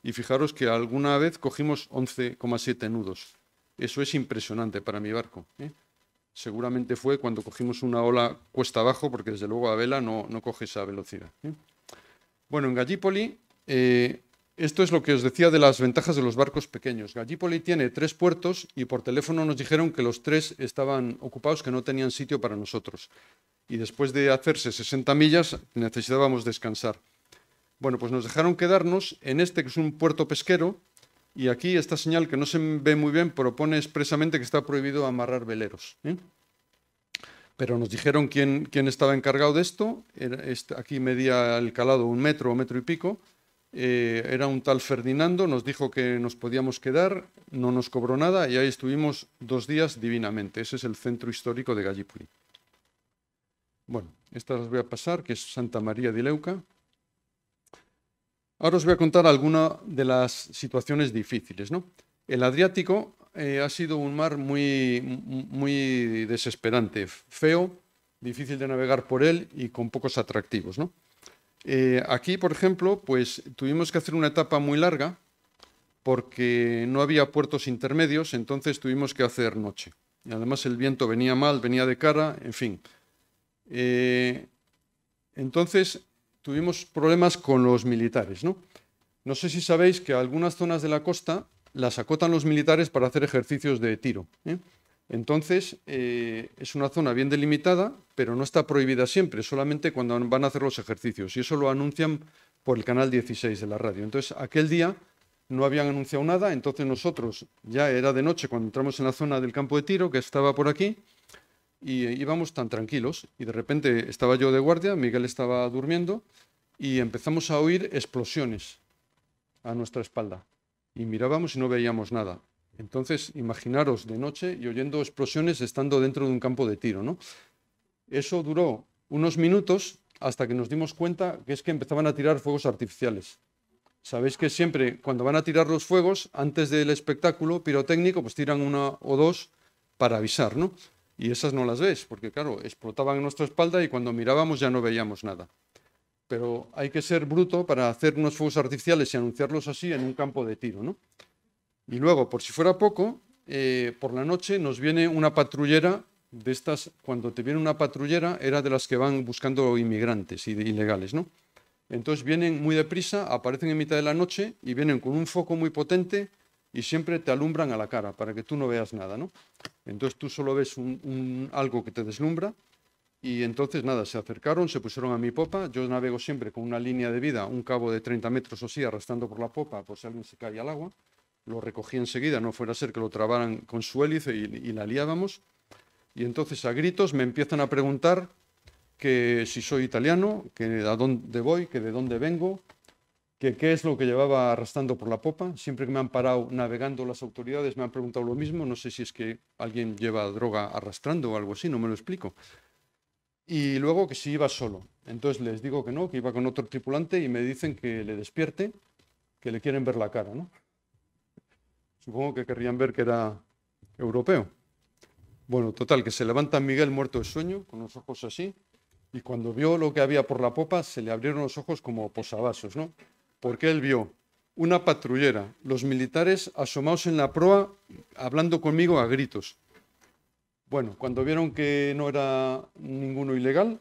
y fijaros que alguna vez cogimos 11,7 nudos. Eso es impresionante para mi barco, ¿eh? Seguramente fue cuando cogimos una ola cuesta abajo, porque desde luego a vela no coge esa velocidad, ¿eh? Bueno, en Gallipoli, esto es lo que os decía de las ventajas de los barcos pequeños. Gallipoli tiene 3 puertos y por teléfono nos dijeron que los 3 estaban ocupados, que no tenían sitio para nosotros. Y después de hacerse 60 millas necesitábamos descansar. Bueno, pues nos dejaron quedarnos en este, que es un puerto pesquero, y aquí esta señal que no se ve muy bien propone expresamente que está prohibido amarrar veleros, ¿eh? Pero nos dijeron quién estaba encargado de esto. Aquí medía el calado 1 metro o metro y pico. Era un tal Ferdinando, nos dijo que nos podíamos quedar, no nos cobró nada y ahí estuvimos 2 días divinamente. Ese es el centro histórico de Gallipoli. Bueno, esta las voy a pasar, que es Santa María de Leuca. Ahora os voy a contar algunas de las situaciones difíciles, ¿no? El Adriático ha sido un mar muy desesperante, feo, difícil de navegar por él y con pocos atractivos, ¿no? Aquí, por ejemplo, pues tuvimos que hacer una etapa muy larga porque no había puertos intermedios, entonces tuvimos que hacer noche. Y además el viento venía mal, venía de cara, en fin. Entonces tuvimos problemas con los militares, ¿no? No sé si sabéis que algunas zonas de la costa las acotan los militares para hacer ejercicios de tiro, ¿eh? Entonces, es una zona bien delimitada, pero no está prohibida siempre, solamente cuando van a hacer los ejercicios. Y eso lo anuncian por el canal 16 de la radio. Entonces, aquel día no habían anunciado nada, entonces nosotros, ya era de noche cuando entramos en la zona del campo de tiro, que estaba por aquí, y íbamos tan tranquilos. Y de repente estaba yo de guardia, Miguel estaba durmiendo, y empezamos a oír explosiones a nuestra espalda. Y mirábamos y no veíamos nada. Entonces, imaginaros de noche y oyendo explosiones estando dentro de un campo de tiro, ¿no? Eso duró unos minutos hasta que nos dimos cuenta que es que empezaban a tirar fuegos artificiales. Sabéis que siempre cuando van a tirar los fuegos, antes del espectáculo pirotécnico, pues tiran 1 o 2 para avisar, ¿no? Y esas no las ves, porque claro, explotaban en nuestra espalda y cuando mirábamos ya no veíamos nada. Pero hay que ser bruto para hacer unos fuegos artificiales y anunciarlos así en un campo de tiro, ¿no? Y luego, por si fuera poco, por la noche nos viene una patrullera de estas. Cuando te viene una patrullera, era de las que van buscando inmigrantes ilegales, ¿no? Entonces vienen muy deprisa, aparecen en mitad de la noche y vienen con un foco muy potente y siempre te alumbran a la cara para que tú no veas nada, ¿no? Entonces tú solo ves algo que te deslumbra. Y entonces, nada, se acercaron, se pusieron a mi popa. Yo navego siempre con una línea de vida, un cabo de 30 metros o así, arrastrando por la popa por si alguien se cae al agua. Lo recogí enseguida, no fuera a ser que lo trabaran con su hélice y la liábamos. Y entonces a gritos me empiezan a preguntar que si soy italiano, que a dónde voy, que de dónde vengo. que qué es lo que llevaba arrastrando por la popa. Siempre que me han parado navegando las autoridades me han preguntado lo mismo. No sé si es que alguien lleva droga arrastrando o algo así, no me lo explico. Y luego que si iba solo. Entonces les digo que no, que iba con otro tripulante y me dicen que le despierte, que le quieren ver la cara, ¿no? Supongo que querrían ver que era europeo. Bueno, total, que se levanta Miguel muerto de sueño, con los ojos así, y cuando vio lo que había por la popa, se le abrieron los ojos como posavasos, ¿no? Porque él vio una patrullera, los militares asomados en la proa, hablando conmigo a gritos. Bueno, cuando vieron que no era ninguno ilegal,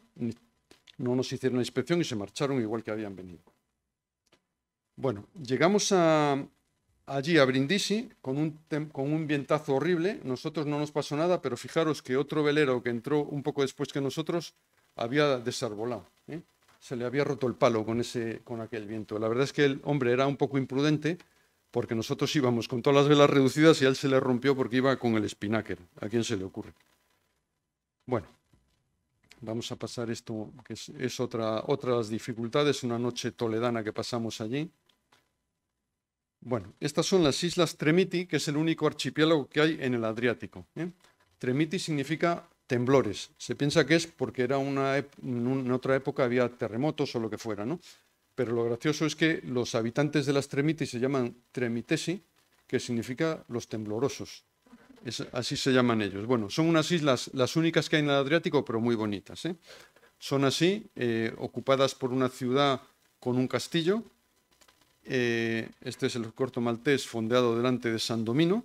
no nos hicieron la inspección y se marcharon igual que habían venido. Bueno, llegamos allí a Brindisi con un vientazo horrible. Nosotros no nos pasó nada, pero fijaros que otro velero que entró un poco después que nosotros había desarbolado, ¿eh? Se le había roto el palo con aquel viento. La verdad es que el hombre era un poco imprudente porque nosotros íbamos con todas las velas reducidas y a él se le rompió porque iba con el spinnaker. ¿A quién se le ocurre? Bueno, vamos a pasar esto, que es otra de las dificultades, una noche toledana que pasamos allí. Bueno, estas son las Islas Tremiti, que es el único archipiélago que hay en el Adriático, ¿eh? Tremiti significa temblores. Se piensa que es porque en otra época había terremotos o lo que fuera, ¿no? Pero lo gracioso es que los habitantes de las Tremiti se llaman Tremitesi, que significa los temblorosos. Así se llaman ellos. Bueno, son unas islas, las únicas que hay en el Adriático, pero muy bonitas, ¿eh? Son así, ocupadas por una ciudad con un castillo. Este es el Corto Maltés fondeado delante de San Domino.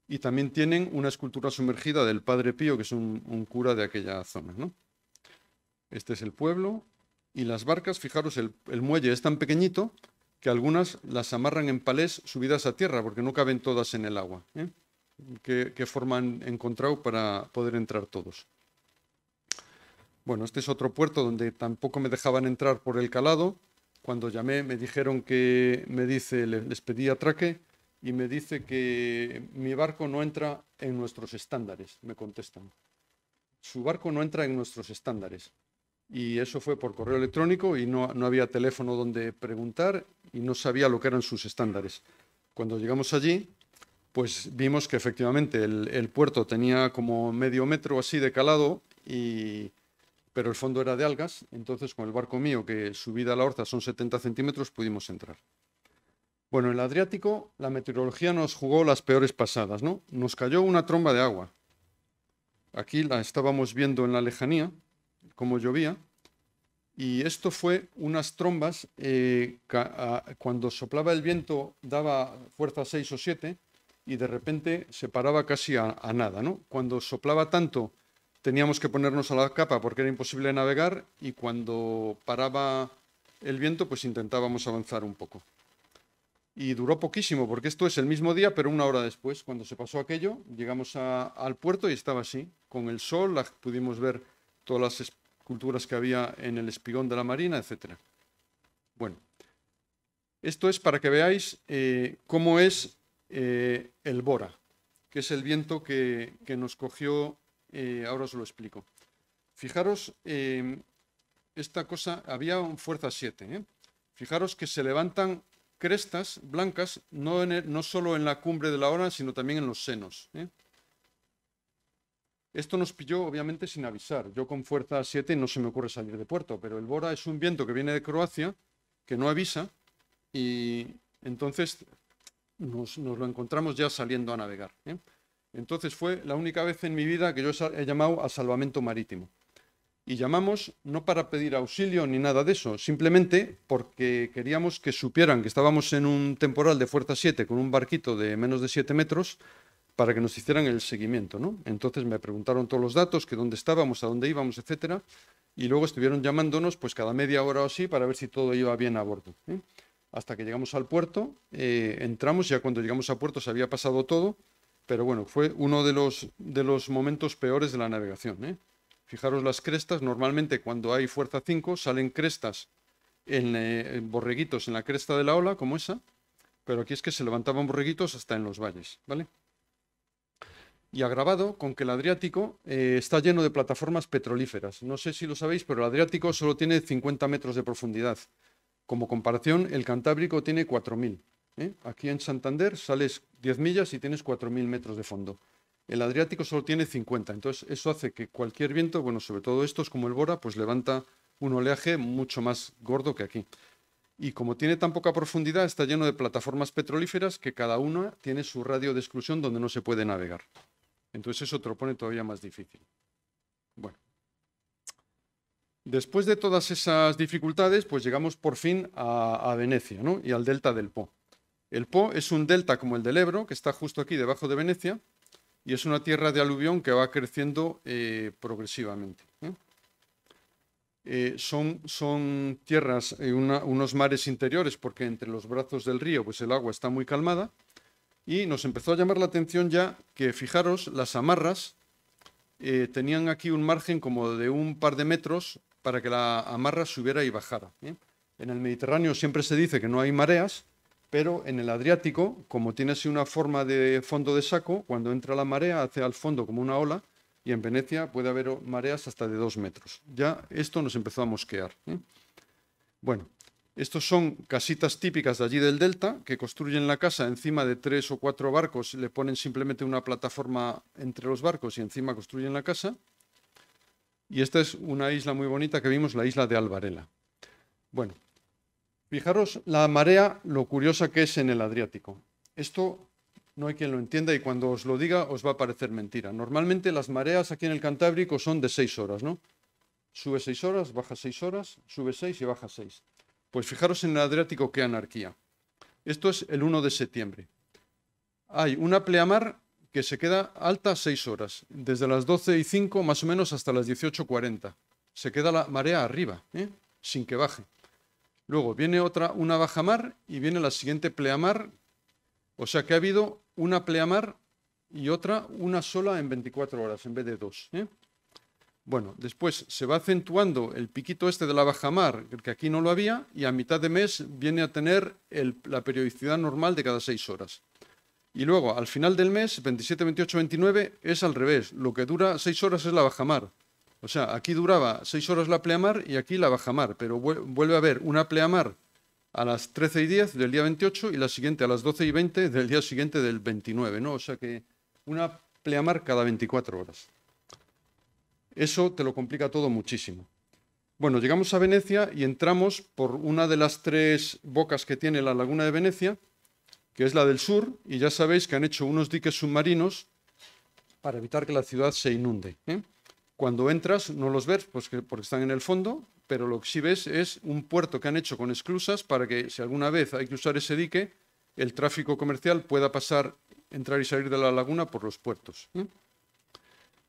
Y también tienen una escultura sumergida del Padre Pío, que es un cura de aquella zona, ¿no? Este es el pueblo. Y las barcas, fijaros, el muelle es tan pequeñito que algunas las amarran en palés subidas a tierra, porque no caben todas en el agua, ¿eh? ¿Qué forma han encontrado para poder entrar todos? Bueno, este es otro puerto donde tampoco me dejaban entrar por el calado. Cuando llamé me dijeron les pedí atraque y me dice que mi barco no entra en nuestros estándares, me contestan. Su barco no entra en nuestros estándares. Y eso fue por correo electrónico y no había teléfono donde preguntar y no sabía lo que eran sus estándares. Cuando llegamos allí, pues vimos que efectivamente el puerto tenía como medio metro así de calado, pero el fondo era de algas. Entonces con el barco mío, que subida a la orza son 70 centímetros, pudimos entrar. Bueno, en el Adriático la meteorología nos jugó las peores pasadas, ¿no? Nos cayó una tromba de agua. Aquí la estábamos viendo en la lejanía, cómo llovía. Y esto fue unas trombas, cuando soplaba el viento daba fuerza 6 o 7 y de repente se paraba casi a nada, ¿no? Cuando soplaba tanto teníamos que ponernos a la capa porque era imposible navegar y cuando paraba el viento pues intentábamos avanzar un poco. Y duró poquísimo porque esto es el mismo día pero una hora después. Cuando se pasó aquello llegamos al puerto y estaba así, con el sol, pudimos ver todas las esculturas que había en el espigón de la marina, etc. Bueno, esto es para que veáis cómo es el Bora, que es el viento que nos cogió, ahora os lo explico. Fijaros, esta cosa, había fuerza 7, ¿eh? Fijaros que se levantan crestas blancas, no solo en la cumbre de la ola, sino también en los senos, ¿eh? Esto nos pilló, obviamente, sin avisar. Yo con fuerza 7 no se me ocurre salir de puerto, pero el Bora es un viento que viene de Croacia, que no avisa, y entonces nos lo encontramos ya saliendo a navegar, ¿eh? Entonces fue la única vez en mi vida que yo he llamado a salvamento marítimo. Y llamamos no para pedir auxilio ni nada de eso, simplemente porque queríamos que supieran que estábamos en un temporal de fuerza 7 con un barquito de menos de 7 metros para que nos hicieran el seguimiento, ¿no? Entonces me preguntaron todos los datos, que dónde estábamos, a dónde íbamos, etcétera, y luego estuvieron llamándonos pues cada media hora o así para ver si todo iba bien a bordo, ¿eh? Hasta que llegamos al puerto, entramos, ya cuando llegamos a puerto se había pasado todo, pero bueno, fue uno de los momentos peores de la navegación, ¿eh? Fijaros las crestas, normalmente cuando hay fuerza 5 salen crestas en borreguitos en la cresta de la ola, como esa, pero aquí es que se levantaban borreguitos hasta en los valles, ¿vale? Y agravado con que el Adriático está lleno de plataformas petrolíferas. No sé si lo sabéis, pero el Adriático solo tiene 50 metros de profundidad. Como comparación, el Cantábrico tiene 4.000. Aquí en Santander sales 10 millas y tienes 4.000 metros de fondo. El Adriático solo tiene 50, entonces eso hace que cualquier viento, bueno, sobre todo estos como el Bora, pues levanta un oleaje mucho más gordo que aquí. Y como tiene tan poca profundidad, está lleno de plataformas petrolíferas que cada una tiene su radio de exclusión donde no se puede navegar. Entonces eso te lo pone todavía más difícil. Bueno. Después de todas esas dificultades, pues llegamos por fin a Venecia, ¿no? Y al delta del Po. El Po es un delta como el del Ebro, que está justo aquí debajo de Venecia, y es una tierra de aluvión que va creciendo progresivamente. Son tierras, unos mares interiores, porque entre los brazos del río pues el agua está muy calmada, y nos empezó a llamar la atención ya que, fijaros, las amarras tenían aquí un margen como de un par de metros para que la amarra subiera y bajara. En el Mediterráneo siempre se dice que no hay mareas, pero en el Adriático, como tiene así una forma de fondo de saco, cuando entra la marea hace al fondo como una ola, y en Venecia puede haber mareas hasta de 2 metros. Ya esto nos empezó a mosquear. Bueno, estos son casitas típicas de allí del delta, que construyen la casa encima de 3 o 4 barcos, le ponen simplemente una plataforma entre los barcos y encima construyen la casa. Y esta es una isla muy bonita que vimos, la isla de Albarela. Bueno, fijaros la marea, lo curiosa que es en el Adriático. Esto no hay quien lo entienda y cuando os lo diga os va a parecer mentira. Normalmente las mareas aquí en el Cantábrico son de 6 horas, ¿no? Sube 6 horas, baja 6 horas, sube 6 y baja 6. Pues fijaros en el Adriático qué anarquía. Esto es el 1 de septiembre. Hay una pleamar que se queda alta 6 horas, desde las 12:05 más o menos hasta las 18:40. Se queda la marea arriba, sin que baje. Luego viene una bajamar y viene la siguiente pleamar, o sea que ha habido una pleamar y una sola en 24 horas en vez de 2. Bueno, después se va acentuando el piquito este de la bajamar, que aquí no lo había, y a mitad de mes viene a tener la periodicidad normal de cada 6 horas. Y luego, al final del mes, 27, 28, 29, es al revés. Lo que dura 6 horas es la bajamar. O sea, aquí duraba 6 horas la pleamar y aquí la bajamar, pero vuelve a haber una pleamar a las 13:10 del día 28 y la siguiente a las 12:20 del día siguiente del 29, ¿no? O sea que una pleamar cada 24 horas. Eso te lo complica todo muchísimo. Bueno, llegamos a Venecia y entramos por una de las 3 bocas que tiene la laguna de Venecia, que es la del sur, y ya sabéis que han hecho unos diques submarinos para evitar que la ciudad se inunde. Cuando entras no los ves porque están en el fondo, pero lo que sí ves es un puerto que han hecho con esclusas para que si alguna vez hay que usar ese dique, el tráfico comercial pueda pasar, entrar y salir de la laguna por los puertos.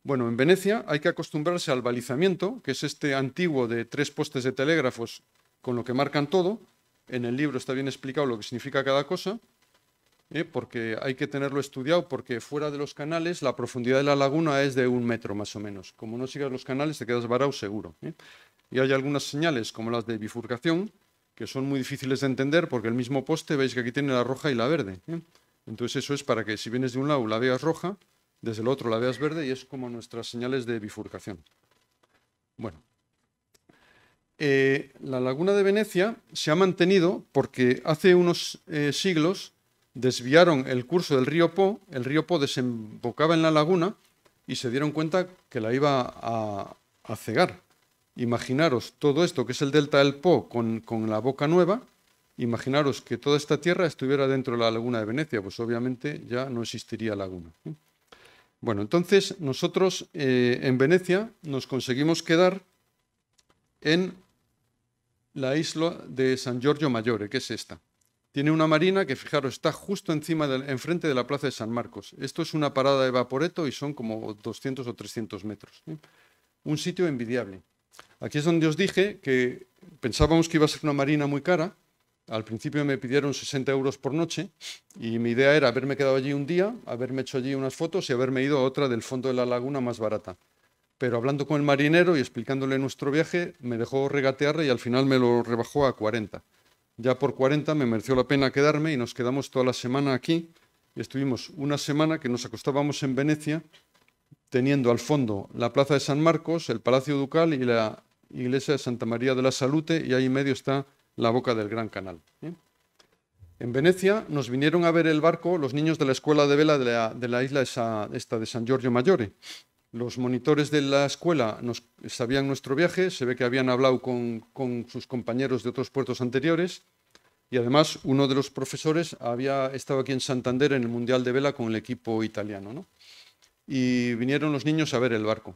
Bueno, en Venecia hay que acostumbrarse al balizamiento, que es este antiguo de 3 postes de telégrafos con lo que marcan todo. En el libro está bien explicado lo que significa cada cosa. Porque hay que tenerlo estudiado, porque fuera de los canales la profundidad de la laguna es de 1 metro más o menos. Como no sigas los canales te quedas varado seguro. Y hay algunas señales, como las de bifurcación, que son muy difíciles de entender, porque el mismo poste veis que aquí tiene la roja y la verde. Entonces eso es para que si vienes de un lado la veas roja, desde el otro la veas verde, y es como nuestras señales de bifurcación. Bueno. La laguna de Venecia se ha mantenido porque hace unos siglos desviaron el curso del río Po, el río Po desembocaba en la laguna y se dieron cuenta que la iba a cegar. Imaginaros todo esto que es el delta del Po con la boca nueva, imaginaros que toda esta tierra estuviera dentro de la laguna de Venecia, pues obviamente ya no existiría laguna. Bueno, entonces nosotros en Venecia nos conseguimos quedar en la isla de San Giorgio Maggiore, que es esta. Tiene una marina que, fijaros, está justo enfrente de la plaza de San Marcos. Esto es una parada de Vaporetto y son como 200 o 300 metros. Un sitio envidiable. Aquí es donde os dije que pensábamos que iba a ser una marina muy cara. Al principio me pidieron 60 euros por noche y mi idea era haberme quedado allí un día, haberme hecho allí unas fotos y haberme ido a otra del fondo de la laguna más barata. Pero hablando con el marinero y explicándole nuestro viaje, me dejó regatearle y al final me lo rebajó a 40. Ya por 40 me mereció la pena quedarme y nos quedamos toda la semana aquí. Y estuvimos una semana que nos acostábamos en Venecia, teniendo al fondo la plaza de San Marcos, el Palacio Ducal y la iglesia de Santa María de la Salute, y ahí en medio está la boca del Gran Canal. En Venecia nos vinieron a ver el barco los niños de la escuela de vela de la isla de San Giorgio Maggiore. Los monitores de la escuela sabían nuestro viaje, se ve que habían hablado con sus compañeros de otros puertos anteriores y además uno de los profesores había estado aquí en Santander en el Mundial de Vela con el equipo italiano, ¿no? Y vinieron los niños a ver el barco.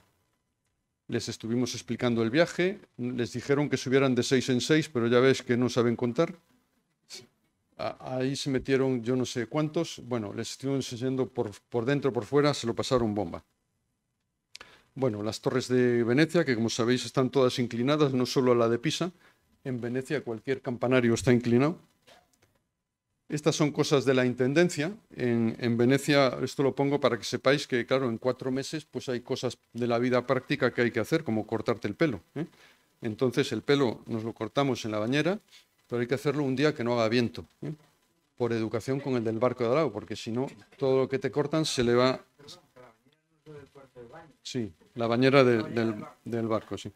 Les estuvimos explicando el viaje, les dijeron que subieran de 6 en 6, pero ya ves que no saben contar. Ahí se metieron yo no sé cuántos, bueno, les estuvimos enseñando por dentro, por fuera, se lo pasaron bomba. Bueno, las torres de Venecia, que como sabéis están todas inclinadas, no solo la de Pisa. En Venecia cualquier campanario está inclinado. Estas son cosas de la intendencia. En Venecia, esto lo pongo para que sepáis que, claro, en 4 meses pues hay cosas de la vida práctica que hay que hacer, como cortarte el pelo. Entonces el pelo nos lo cortamos en la bañera, pero hay que hacerlo un día que no haga viento, por educación con el del barco de al lado, porque si no, todo lo que te cortan se le va... Sí, la bañera del barco, sí.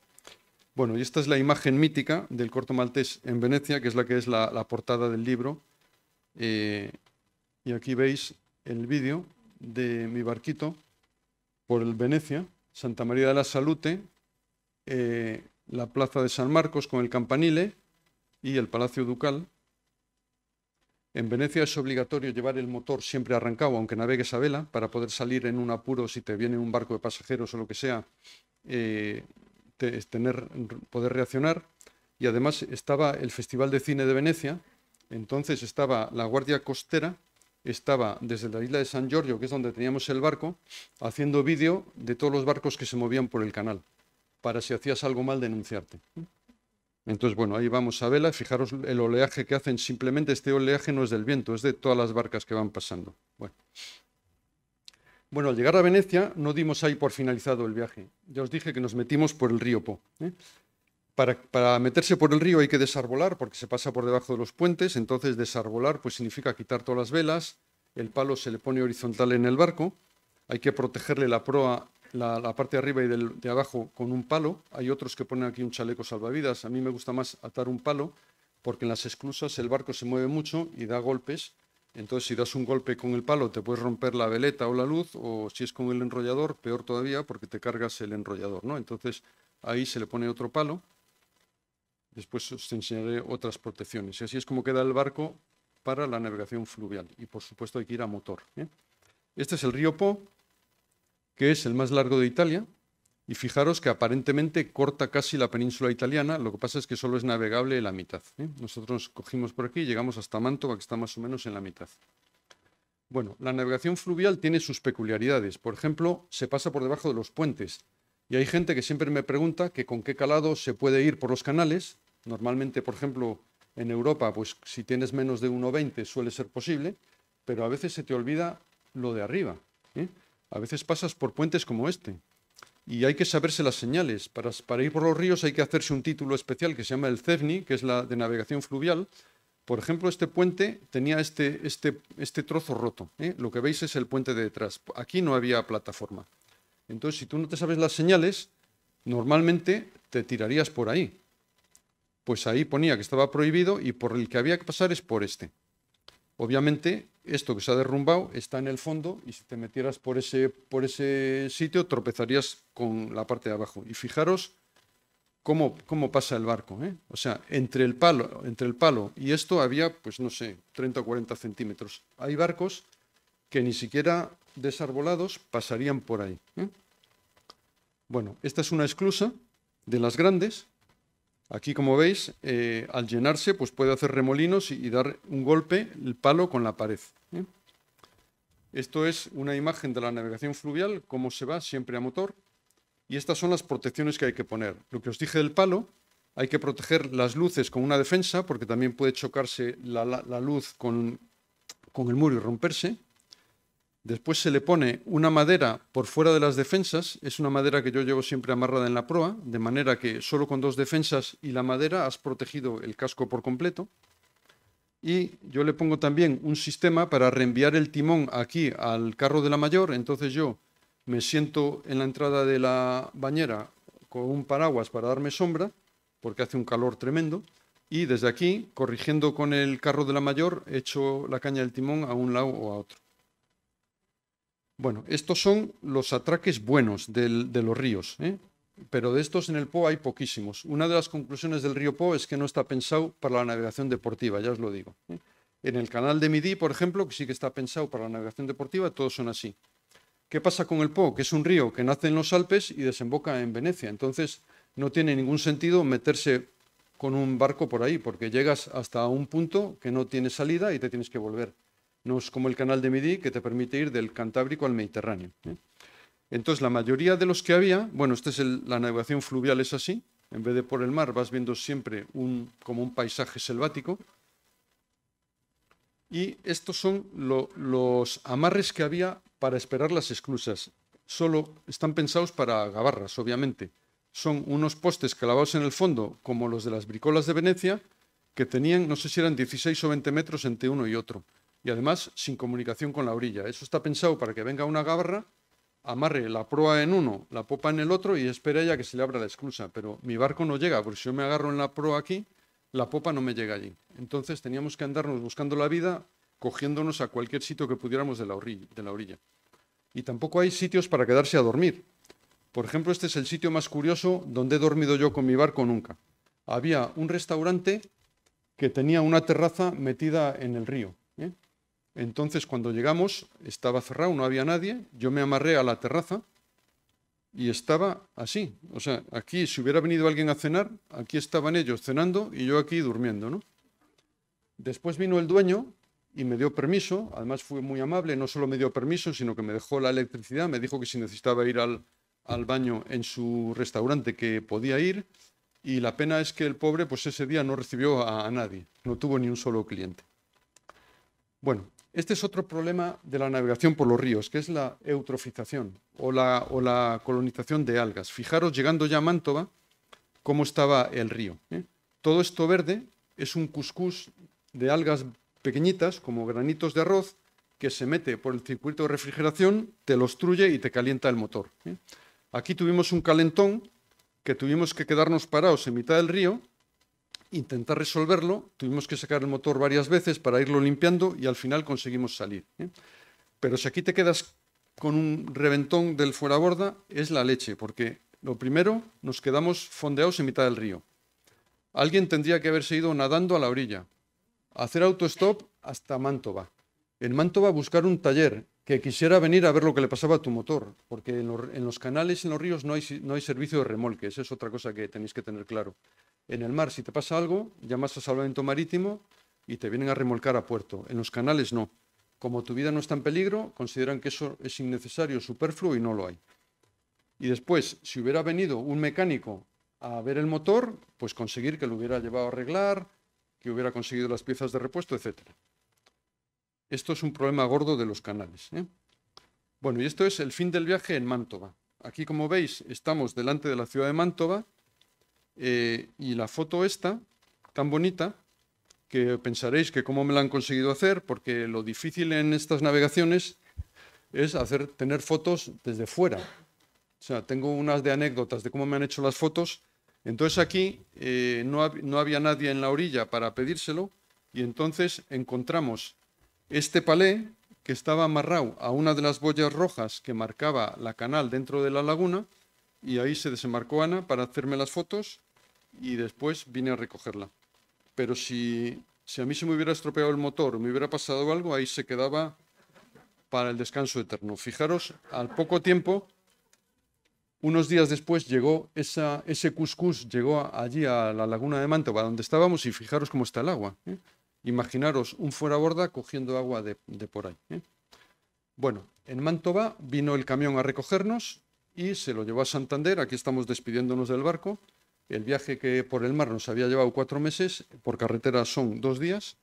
Bueno, y esta es la imagen mítica del corto maltés en Venecia, que es la portada del libro. Y aquí veis el vídeo de mi barquito por el Venecia, Santa María de la Salute, la plaza de San Marcos con el campanile y el Palacio Ducal. En Venecia es obligatorio llevar el motor siempre arrancado, aunque navegues a vela, para poder salir en un apuro si te viene un barco de pasajeros o lo que sea, poder reaccionar. Y además estaba el Festival de Cine de Venecia, entonces estaba la Guardia Costera, estaba desde la isla de San Giorgio, que es donde teníamos el barco, haciendo vídeo de todos los barcos que se movían por el canal, para si hacías algo mal denunciarte. Entonces, bueno, ahí vamos a vela. Fijaros el oleaje que hacen. Simplemente este oleaje no es del viento, es de todas las barcas que van pasando. Bueno, al llegar a Venecia no dimos ahí por finalizado el viaje. Ya os dije que nos metimos por el río Po. Para meterse por el río hay que desarbolar, porque se pasa por debajo de los puentes. Entonces, desarbolar pues significa quitar todas las velas. El palo se le pone horizontal en el barco. Hay que protegerle la proa, la parte de arriba y de abajo con un palo. Hay otros que ponen aquí un chaleco salvavidas. A mí me gusta más atar un palo porque en las esclusas el barco se mueve mucho y da golpes. Entonces, si das un golpe con el palo, te puedes romper la veleta o la luz, o si es con el enrollador, peor todavía porque te cargas el enrollador, ¿no? Entonces, ahí se le pone otro palo. Después os enseñaré otras protecciones. Y así es como queda el barco para la navegación fluvial. Y, por supuesto, hay que ir a motor. Este es el río Po, que es el más largo de Italia, y fijaros que aparentemente corta casi la península italiana, lo que pasa es que solo es navegable la mitad. Nosotros cogimos por aquí y llegamos hasta Mantova, que está más o menos en la mitad. Bueno, la navegación fluvial tiene sus peculiaridades. Por ejemplo, se pasa por debajo de los puentes, y hay gente que siempre me pregunta que con qué calado se puede ir por los canales. Normalmente, por ejemplo, en Europa, pues si tienes menos de 1,20 suele ser posible, pero a veces se te olvida lo de arriba. A veces pasas por puentes como este y hay que saberse las señales. Para ir por los ríos hay que hacerse un título especial que se llama el CEFNI, que es la de navegación fluvial. Por ejemplo, este puente tenía este trozo roto. Lo que veis es el puente de detrás. Aquí no había plataforma. Entonces, si tú no te sabes las señales, normalmente te tirarías por ahí. Pues ahí ponía que estaba prohibido y por el que había que pasar es por este. Obviamente, esto que se ha derrumbado está en el fondo y si te metieras por ese sitio tropezarías con la parte de abajo. Y fijaros cómo pasa el barco. O sea, entre el palo y esto había, pues no sé, 30 o 40 centímetros. Hay barcos que ni siquiera desarbolados pasarían por ahí. Bueno, esta es una esclusa de las grandes. Aquí, como veis, al llenarse, pues puede hacer remolinos y dar un golpe el palo con la pared. Esto es una imagen de la navegación fluvial, cómo se va siempre a motor. Y estas son las protecciones que hay que poner. Lo que os dije del palo, hay que proteger las luces con una defensa, porque también puede chocarse la luz con el muro y romperse. Después se le pone una madera por fuera de las defensas, es una madera que yo llevo siempre amarrada en la proa, de manera que solo con 2 defensas y la madera has protegido el casco por completo. Y yo le pongo también un sistema para reenviar el timón aquí al carro de la mayor, entonces yo me siento en la entrada de la bañera con un paraguas para darme sombra, porque hace un calor tremendo, y desde aquí, corrigiendo con el carro de la mayor, echo la caña del timón a un lado o a otro. Bueno, estos son los atraques buenos de los ríos, ¿eh? Pero de estos en el Po hay poquísimos. Una de las conclusiones del río Po es que no está pensado para la navegación deportiva, ya os lo digo, ¿eh? En el canal de Midi, por ejemplo, que sí que está pensado para la navegación deportiva, todos son así. ¿Qué pasa con el Po? Que es un río que nace en los Alpes y desemboca en Venecia. Entonces, no tiene ningún sentido meterse con un barco por ahí, porque llegas hasta un punto que no tiene salida y te tienes que volver. No es como el canal de Midi, que te permite ir del Cantábrico al Mediterráneo, ¿eh? Entonces, la mayoría de los que había, bueno, la navegación fluvial es así, en vez de por el mar vas viendo siempre como un paisaje selvático. Y estos son los amarres que había para esperar las esclusas. Solo están pensados para gabarras, obviamente. Son unos postes clavados en el fondo, como los de las bricolas de Venecia, que tenían, no sé si eran 16 o 20 metros entre uno y otro. Y además, sin comunicación con la orilla. Eso está pensado para que venga una gabarra, amarre la proa en uno, la popa en el otro y espere ya que se le abra la esclusa. Pero mi barco no llega, porque si yo me agarro en la proa aquí, la popa no me llega allí. Entonces teníamos que andarnos buscando la vida, cogiéndonos a cualquier sitio que pudiéramos de la orilla. Y tampoco hay sitios para quedarse a dormir. Por ejemplo, este es el sitio más curioso donde he dormido yo con mi barco nunca. Había un restaurante que tenía una terraza metida en el río, ¿eh? Entonces, cuando llegamos, estaba cerrado, no había nadie. Yo me amarré a la terraza y estaba así. O sea, aquí, si hubiera venido alguien a cenar, aquí estaban ellos cenando y yo aquí durmiendo, ¿no? Después vino el dueño y me dio permiso. Además, fue muy amable. No solo me dio permiso, sino que me dejó la electricidad. Me dijo que si necesitaba ir al baño en su restaurante, que podía ir. Y la pena es que el pobre, pues ese día no recibió a nadie. No tuvo ni un solo cliente. Bueno, este es otro problema de la navegación por los ríos, que es la eutrofización o la colonización de algas. Fijaros, llegando ya a Mantova, cómo estaba el río, ¿eh? Todo esto verde es un cuscús de algas pequeñitas, como granitos de arroz, que se mete por el circuito de refrigeración, te lo obstruye y te calienta el motor, ¿eh? Aquí tuvimos un calentón que tuvimos que quedarnos parados en mitad del río, intentar resolverlo, tuvimos que sacar el motor varias veces para irlo limpiando y al final conseguimos salir, ¿eh? Pero si aquí te quedas con un reventón del fueraborda, es la leche, porque lo primero, nos quedamos fondeados en mitad del río. Alguien tendría que haberse ido nadando a la orilla, hacer autostop hasta Mantova. En Mantova buscar un taller que quisiera venir a ver lo que le pasaba a tu motor, porque en los canales, en los ríos, no hay servicio de remolque. Esa es otra cosa que tenéis que tener claro. En el mar, si te pasa algo, llamas a salvamento marítimo y te vienen a remolcar a puerto. En los canales no. Como tu vida no está en peligro, consideran que eso es innecesario, superfluo y no lo hay. Y después, si hubiera venido un mecánico a ver el motor, pues conseguir que lo hubiera llevado a arreglar, que hubiera conseguido las piezas de repuesto, etc. Esto es un problema gordo de los canales, ¿eh? Bueno, y esto es el fin del viaje en Mantova. Aquí, como veis, estamos delante de la ciudad de Mantova, y la foto esta, tan bonita, que pensaréis que cómo me la han conseguido hacer, porque lo difícil en estas navegaciones es tener fotos desde fuera. O sea, tengo unas de anécdotas de cómo me han hecho las fotos. Entonces aquí no había nadie en la orilla para pedírselo y entonces encontramos este palé que estaba amarrado a una de las boyas rojas que marcaba la canal dentro de la laguna y ahí se desembarcó Ana para hacerme las fotos y después vine a recogerla. Pero si a mí se me hubiera estropeado el motor, me hubiera pasado algo, ahí se quedaba para el descanso eterno. Fijaros, al poco tiempo, unos días después llegó ese cuscús, llegó allí a la laguna de Mantova, donde estábamos, y fijaros cómo está el agua, ¿eh? Imaginaros un fueraborda cogiendo agua de por ahí, ¿eh? Bueno, en Mantova vino el camión a recogernos y se lo llevó a Santander. Aquí estamos despidiéndonos del barco. El viaje que por el mar nos había llevado 4 meses, por carretera son 2 días,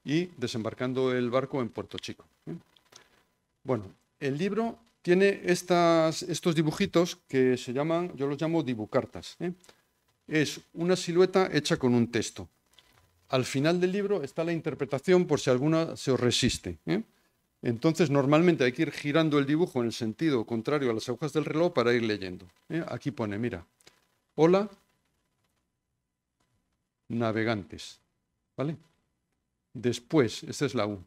y desembarcando el barco en Puerto Chico, ¿eh? Bueno, el libro tiene estos dibujitos que se llaman, yo los llamo dibucartas, ¿eh? Es una silueta hecha con un texto. Al final del libro está la interpretación por si alguna se os resiste, ¿eh? Entonces, normalmente hay que ir girando el dibujo en el sentido contrario a las agujas del reloj para ir leyendo, ¿eh? Aquí pone, mira, hola, navegantes, ¿vale? Después, esta es la U,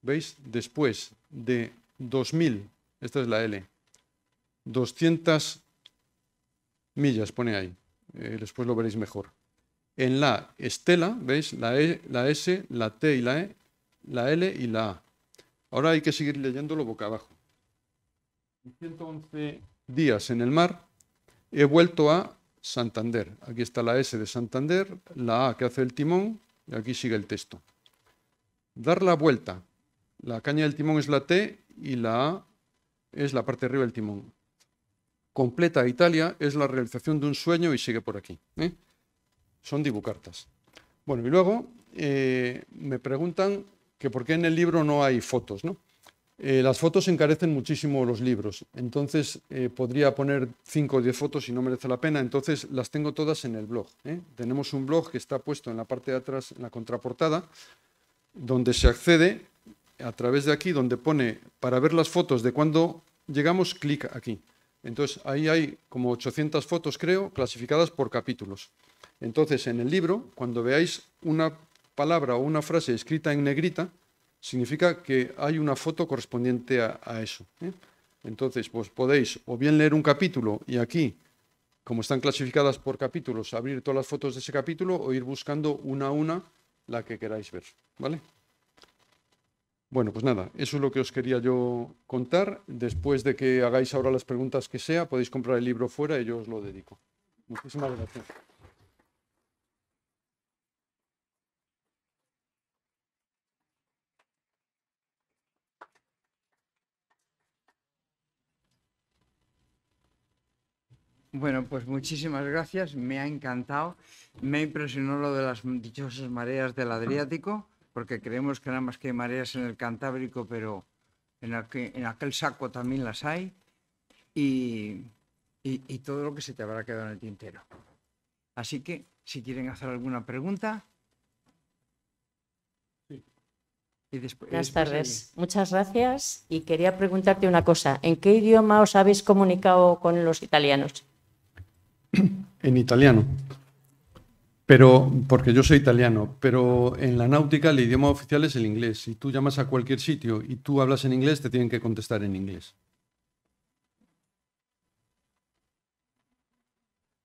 ¿veis? Después de 2000, esta es la L, 200 millas pone ahí, después lo veréis mejor. En la estela, ¿veis? La E, la S, la T y la E, la L y la A. Ahora hay que seguir leyéndolo boca abajo. 111 días en el mar, he vuelto a Santander. Aquí está la S de Santander, la A que hace el timón y aquí sigue el texto. Dar la vuelta. La caña del timón es la T y la A es la parte de arriba del timón. Completa Italia es la realización de un sueño y sigue por aquí. Son dibucartas. Bueno, y luego me preguntan que por qué en el libro no hay fotos, ¿no? Las fotos encarecen muchísimo los libros, entonces podría poner 5 o 10 fotos y no merece la pena, entonces las tengo todas en el blog. Tenemos un blog que está puesto en la parte de atrás, en la contraportada, donde se accede a través de aquí, donde pone para ver las fotos de cuando llegamos, clic aquí. Entonces ahí hay como 800 fotos, creo, clasificadas por capítulos. Entonces en el libro, cuando veáis una palabra o una frase escrita en negrita, significa que hay una foto correspondiente a eso. Entonces, pues podéis o bien leer un capítulo y aquí, como están clasificadas por capítulos, abrir todas las fotos de ese capítulo o ir buscando una a una la que queráis ver, ¿vale? Bueno, pues nada, eso es lo que os quería yo contar. Después de que hagáis ahora las preguntas que sea, podéis comprar el libro fuera y yo os lo dedico. Muchísimas gracias. Bueno, pues muchísimas gracias, me ha encantado, me impresionó lo de las dichosas mareas del Adriático, porque creemos que nada más que hay mareas en el Cantábrico, pero en aquel saco también las hay, y todo lo que se te habrá quedado en el tintero. Así que, si quieren hacer alguna pregunta... Buenas tardes, muchas gracias, y quería preguntarte una cosa, ¿en qué idioma os habéis comunicado con los italianos? En italiano, pero porque yo soy italiano, pero en la náutica el idioma oficial es el inglés. Si tú llamas a cualquier sitio y tú hablas en inglés, te tienen que contestar en inglés.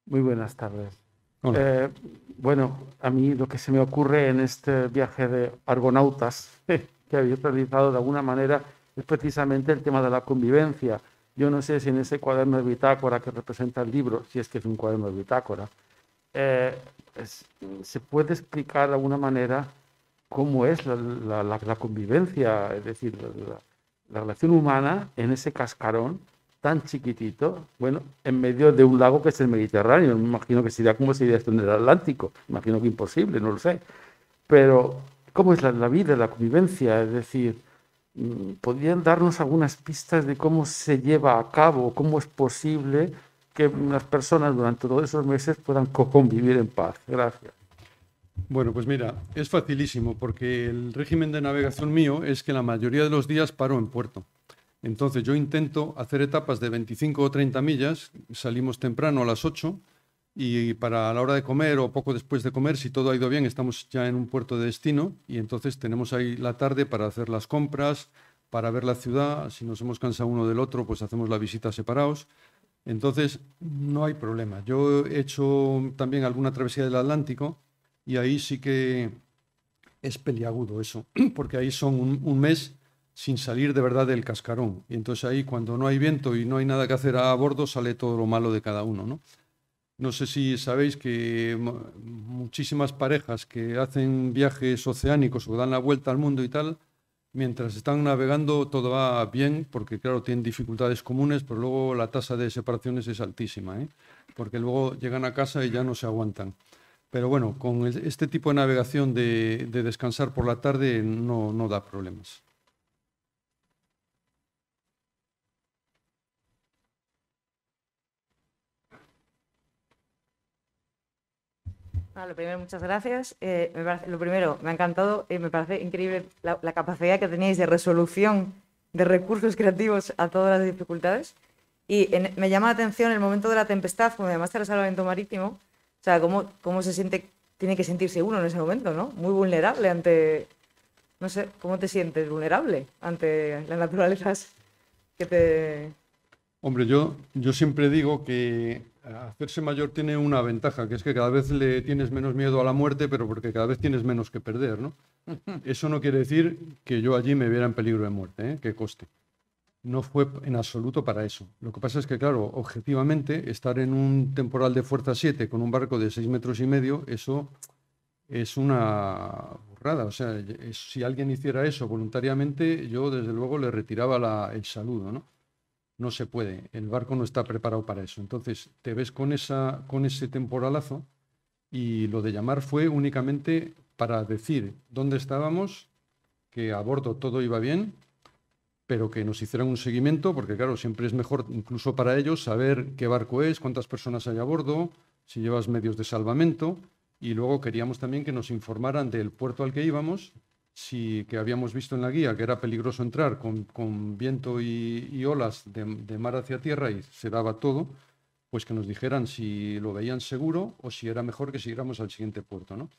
Muy buenas tardes. Hola. Bueno, a mí lo que se me ocurre en este viaje de argonautas que habéis realizado de alguna manera es precisamente el tema de la convivencia. Yo no sé si en ese cuaderno de bitácora que representa el libro, si es que es un cuaderno de bitácora, se puede explicar de alguna manera cómo es la convivencia, es decir, la relación humana en ese cascarón tan chiquitito, bueno, en medio de un lago que es el Mediterráneo. Me imagino que sería como si esto en el Atlántico, me imagino que imposible, no lo sé. Pero, ¿cómo es la vida, la convivencia? Es decir, ¿podrían darnos algunas pistas de cómo se lleva a cabo, cómo es posible que las personas durante todos esos meses puedan convivir en paz? Gracias. Bueno, pues mira, es facilísimo porque el régimen de navegación mío es que la mayoría de los días paro en puerto. Entonces yo intento hacer etapas de 25 o 30 millas, salimos temprano a las 8 y para la hora de comer o poco después de comer, si todo ha ido bien, estamos ya en un puerto de destino y entonces tenemos ahí la tarde para hacer las compras, para ver la ciudad. Si nos hemos cansado uno del otro, pues hacemos la visita separados. Entonces no hay problema. Yo he hecho también alguna travesía del Atlántico y ahí sí que es peliagudo eso, porque ahí son un mes sin salir de verdad del cascarón. Y entonces ahí cuando no hay viento y no hay nada que hacer a bordo, sale todo lo malo de cada uno, ¿no? No sé si sabéis que muchísimas parejas que hacen viajes oceánicos o dan la vuelta al mundo y tal, mientras están navegando todo va bien, porque claro, tienen dificultades comunes, pero luego la tasa de separaciones es altísima, porque luego llegan a casa y ya no se aguantan. Pero bueno, con este tipo de navegación de descansar por la tarde no da problemas. Lo primero, muchas gracias. Lo primero, me ha encantado, me parece increíble la capacidad que teníais de resolución de recursos creativos a todas las dificultades. Y me llama la atención el momento de la tempestad, como además era salvamento marítimo, o sea, cómo se siente tiene que sentirse uno en ese momento, ¿no? Muy vulnerable ante, no sé, ¿cómo te sientes vulnerable ante las naturalezas que te... Hombre, yo siempre digo que hacerse mayor tiene una ventaja, que es que cada vez le tienes menos miedo a la muerte, pero porque cada vez tienes menos que perder, ¿no? Eso no quiere decir que yo allí me viera en peligro de muerte, ¿eh? Que conste. No fue en absoluto para eso. Lo que pasa es que, claro, objetivamente, estar en un temporal de fuerza 7 con un barco de 6,5 metros, eso es una burrada. O sea, si alguien hiciera eso voluntariamente, yo desde luego le retiraba el saludo, ¿no? No se puede, el barco no está preparado para eso. Entonces, te ves con ese temporalazo y lo de llamar fue únicamente para decir dónde estábamos, que a bordo todo iba bien, pero que nos hicieran un seguimiento, porque claro, siempre es mejor, incluso para ellos, saber qué barco es, cuántas personas hay a bordo, si llevas medios de salvamento, y luego queríamos también que nos informaran del puerto al que íbamos, que habíamos visto en la guía que era peligroso entrar con viento y olas de mar hacia tierra y se daba todo, pues que nos dijeran si lo veían seguro o si era mejor que siguiéramos al siguiente puerto, ¿no?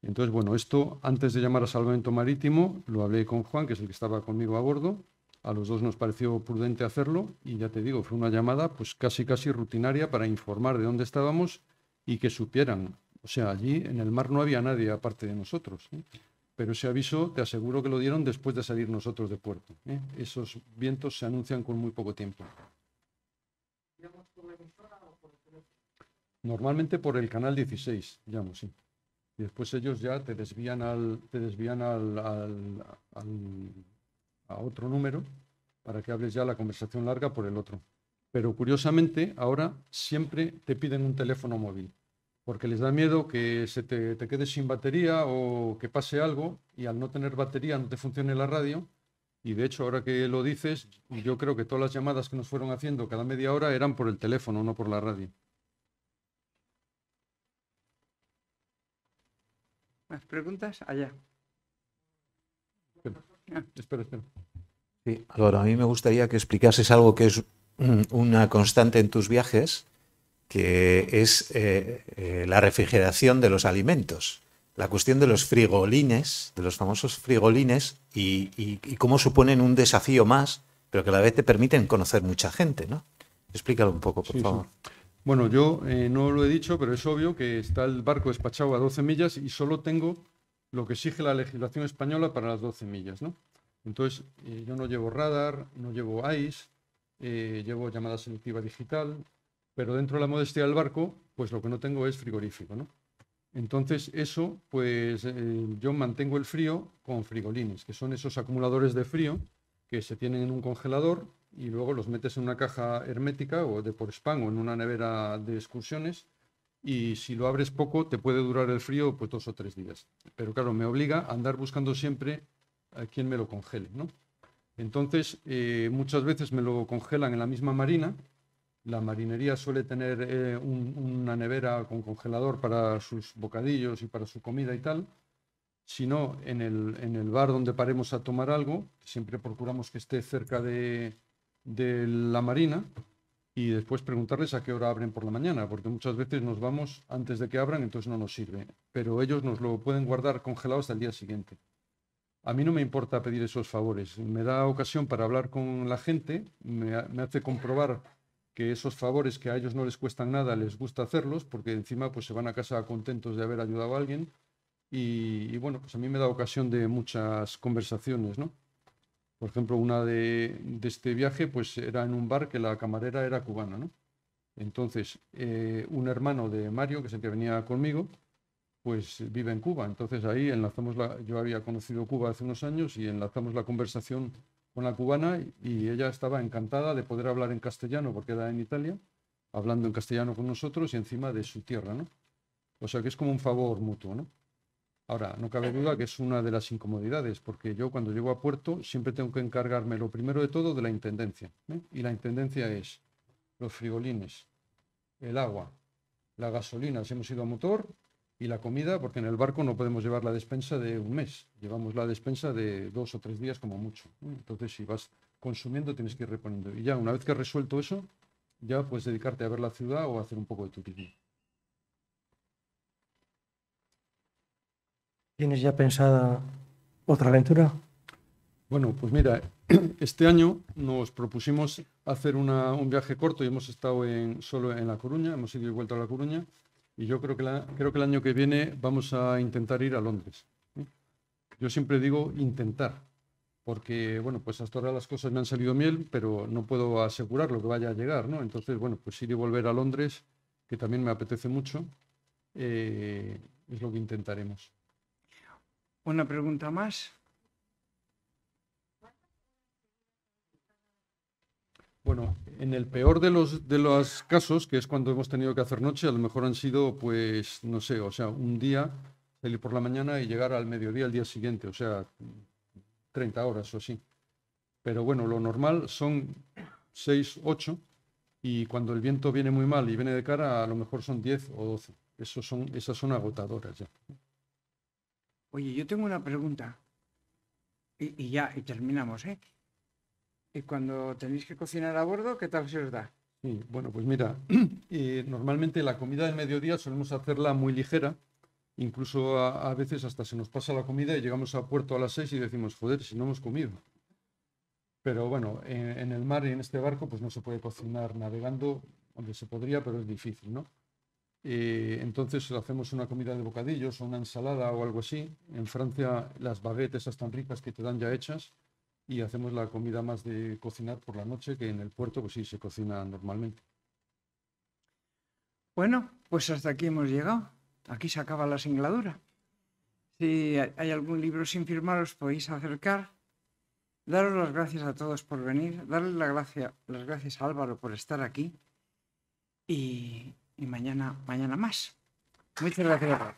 Entonces, bueno, esto antes de llamar a salvamento marítimo lo hablé con Juan, que es el que estaba conmigo a bordo. A los dos nos pareció prudente hacerlo y ya te digo, fue una llamada pues casi rutinaria para informar de dónde estábamos y que supieran. O sea, allí en el mar no había nadie aparte de nosotros, ¿eh? Pero ese aviso te aseguro que lo dieron después de salir nosotros de puerto, ¿eh? Esos vientos se anuncian con muy poco tiempo. Normalmente por el canal 16, llamo, sí. Y después ellos ya te desvían a otro número para que hables ya la conversación larga por el otro. Pero curiosamente ahora siempre te piden un teléfono móvil, porque les da miedo que te quedes sin batería o que pase algo y al no tener batería no te funcione la radio. Y de hecho, ahora que lo dices, yo creo que todas las llamadas que nos fueron haciendo cada media hora eran por el teléfono, no por la radio. ¿Más preguntas? Allá. Espera. Sí, Álvaro, a mí me gustaría que explicases algo que es una constante en tus viajes, que es la refrigeración de los alimentos. La cuestión de los frigolines, de los famosos frigolines, y cómo suponen un desafío más, pero que a la vez te permiten conocer mucha gente, ¿no? Explícalo un poco, por favor. Sí. Bueno, yo no lo he dicho, pero es obvio que está el barco despachado a 12 millas y solo tengo lo que exige la legislación española para las 12 millas, ¿no? Entonces, yo no llevo radar, no llevo AIS, llevo llamada selectiva digital, pero dentro de la modestia del barco, pues lo que no tengo es frigorífico, ¿no? Entonces, eso, pues yo mantengo el frío con frigolines, que son esos acumuladores de frío que se tienen en un congelador y luego los metes en una caja hermética o de por spam o en una nevera de excursiones y si lo abres poco te puede durar el frío pues 2 o 3 días. Pero claro, me obliga a andar buscando siempre a quien me lo congele, ¿no? Entonces, muchas veces me lo congelan en la misma marina. La marinería suele tener una nevera con congelador para sus bocadillos y para su comida y tal. Si no, en el bar donde paremos a tomar algo, siempre procuramos que esté cerca de la marina y después preguntarles a qué hora abren por la mañana, porque muchas veces nos vamos antes de que abran, entonces no nos sirve. Pero ellos nos lo pueden guardar congelado hasta el día siguiente. A mí no me importa pedir esos favores. Me da ocasión para hablar con la gente, me hace comprobar que esos favores que a ellos no les cuestan nada, les gusta hacerlos, porque encima pues se van a casa contentos de haber ayudado a alguien. Y bueno, pues a mí me da ocasión de muchas conversaciones, ¿no? Por ejemplo, una de este viaje, pues era en un bar que la camarera era cubana, ¿no? Entonces, un hermano de Mario, que es el que venía conmigo, pues vive en Cuba. Entonces ahí enlazamos yo había conocido Cuba hace unos años y enlazamos la conversación con la cubana y ella estaba encantada de poder hablar en castellano porque era en Italia, hablando en castellano con nosotros y encima de su tierra, ¿no? O sea que es como un favor mutuo, ¿no? Ahora, no cabe duda que es una de las incomodidades, porque yo cuando llego a puerto siempre tengo que encargarme lo primero de todo de la intendencia, ¿eh? Y la intendencia es los frigolines, el agua, la gasolina si hemos ido a motor y la comida, porque en el barco no podemos llevar la despensa de un mes, llevamos la despensa de 2 o 3 días como mucho, ¿eh? Entonces si vas consumiendo tienes que ir reponiendo. Y ya una vez que has resuelto eso, ya puedes dedicarte a ver la ciudad o a hacer un poco de turismo. ¿Tienes ya pensada otra aventura? Bueno, pues mira, este año nos propusimos hacer un viaje corto y hemos estado solo en La Coruña, hemos ido y vuelto a La Coruña y yo creo que el año que viene vamos a intentar ir a Londres. Yo siempre digo intentar, porque bueno, pues hasta ahora las cosas me han salido bien, pero no puedo asegurar lo que vaya a llegar, ¿no? Entonces, bueno, pues ir y volver a Londres, que también me apetece mucho, es lo que intentaremos. Una pregunta más. Bueno, en el peor de los casos, que es cuando hemos tenido que hacer noche, a lo mejor han sido, pues, no sé, o sea, un día salir por la mañana y llegar al mediodía al día siguiente, o sea, 30 horas o así. Pero bueno, lo normal son 6, 8 y cuando el viento viene muy mal y viene de cara, a lo mejor son 10 o 12. Esas son agotadoras ya. Oye, yo tengo una pregunta. Y terminamos, ¿eh? Y cuando tenéis que cocinar a bordo, ¿qué tal se os da? Sí, bueno, pues mira, normalmente la comida del mediodía solemos hacerla muy ligera, incluso a veces hasta se nos pasa la comida y llegamos a puerto a las 6 y decimos, joder, si no hemos comido. Pero bueno, en el mar y en este barco pues no se puede cocinar navegando, donde se podría, pero es difícil, ¿no? Entonces hacemos una comida de bocadillos o una ensalada o algo así. En Francia las baguettes esas tan ricas que te dan ya hechas y hacemos la comida más de cocinar por la noche, que en el puerto pues sí se cocina normalmente. Bueno, pues hasta aquí hemos llegado. Aquí se acaba la singladura. Si hay algún libro sin firmar, os podéis acercar. Daros las gracias a todos por venir. Darle las gracias a Álvaro por estar aquí. Y mañana más. Muchas gracias a todos.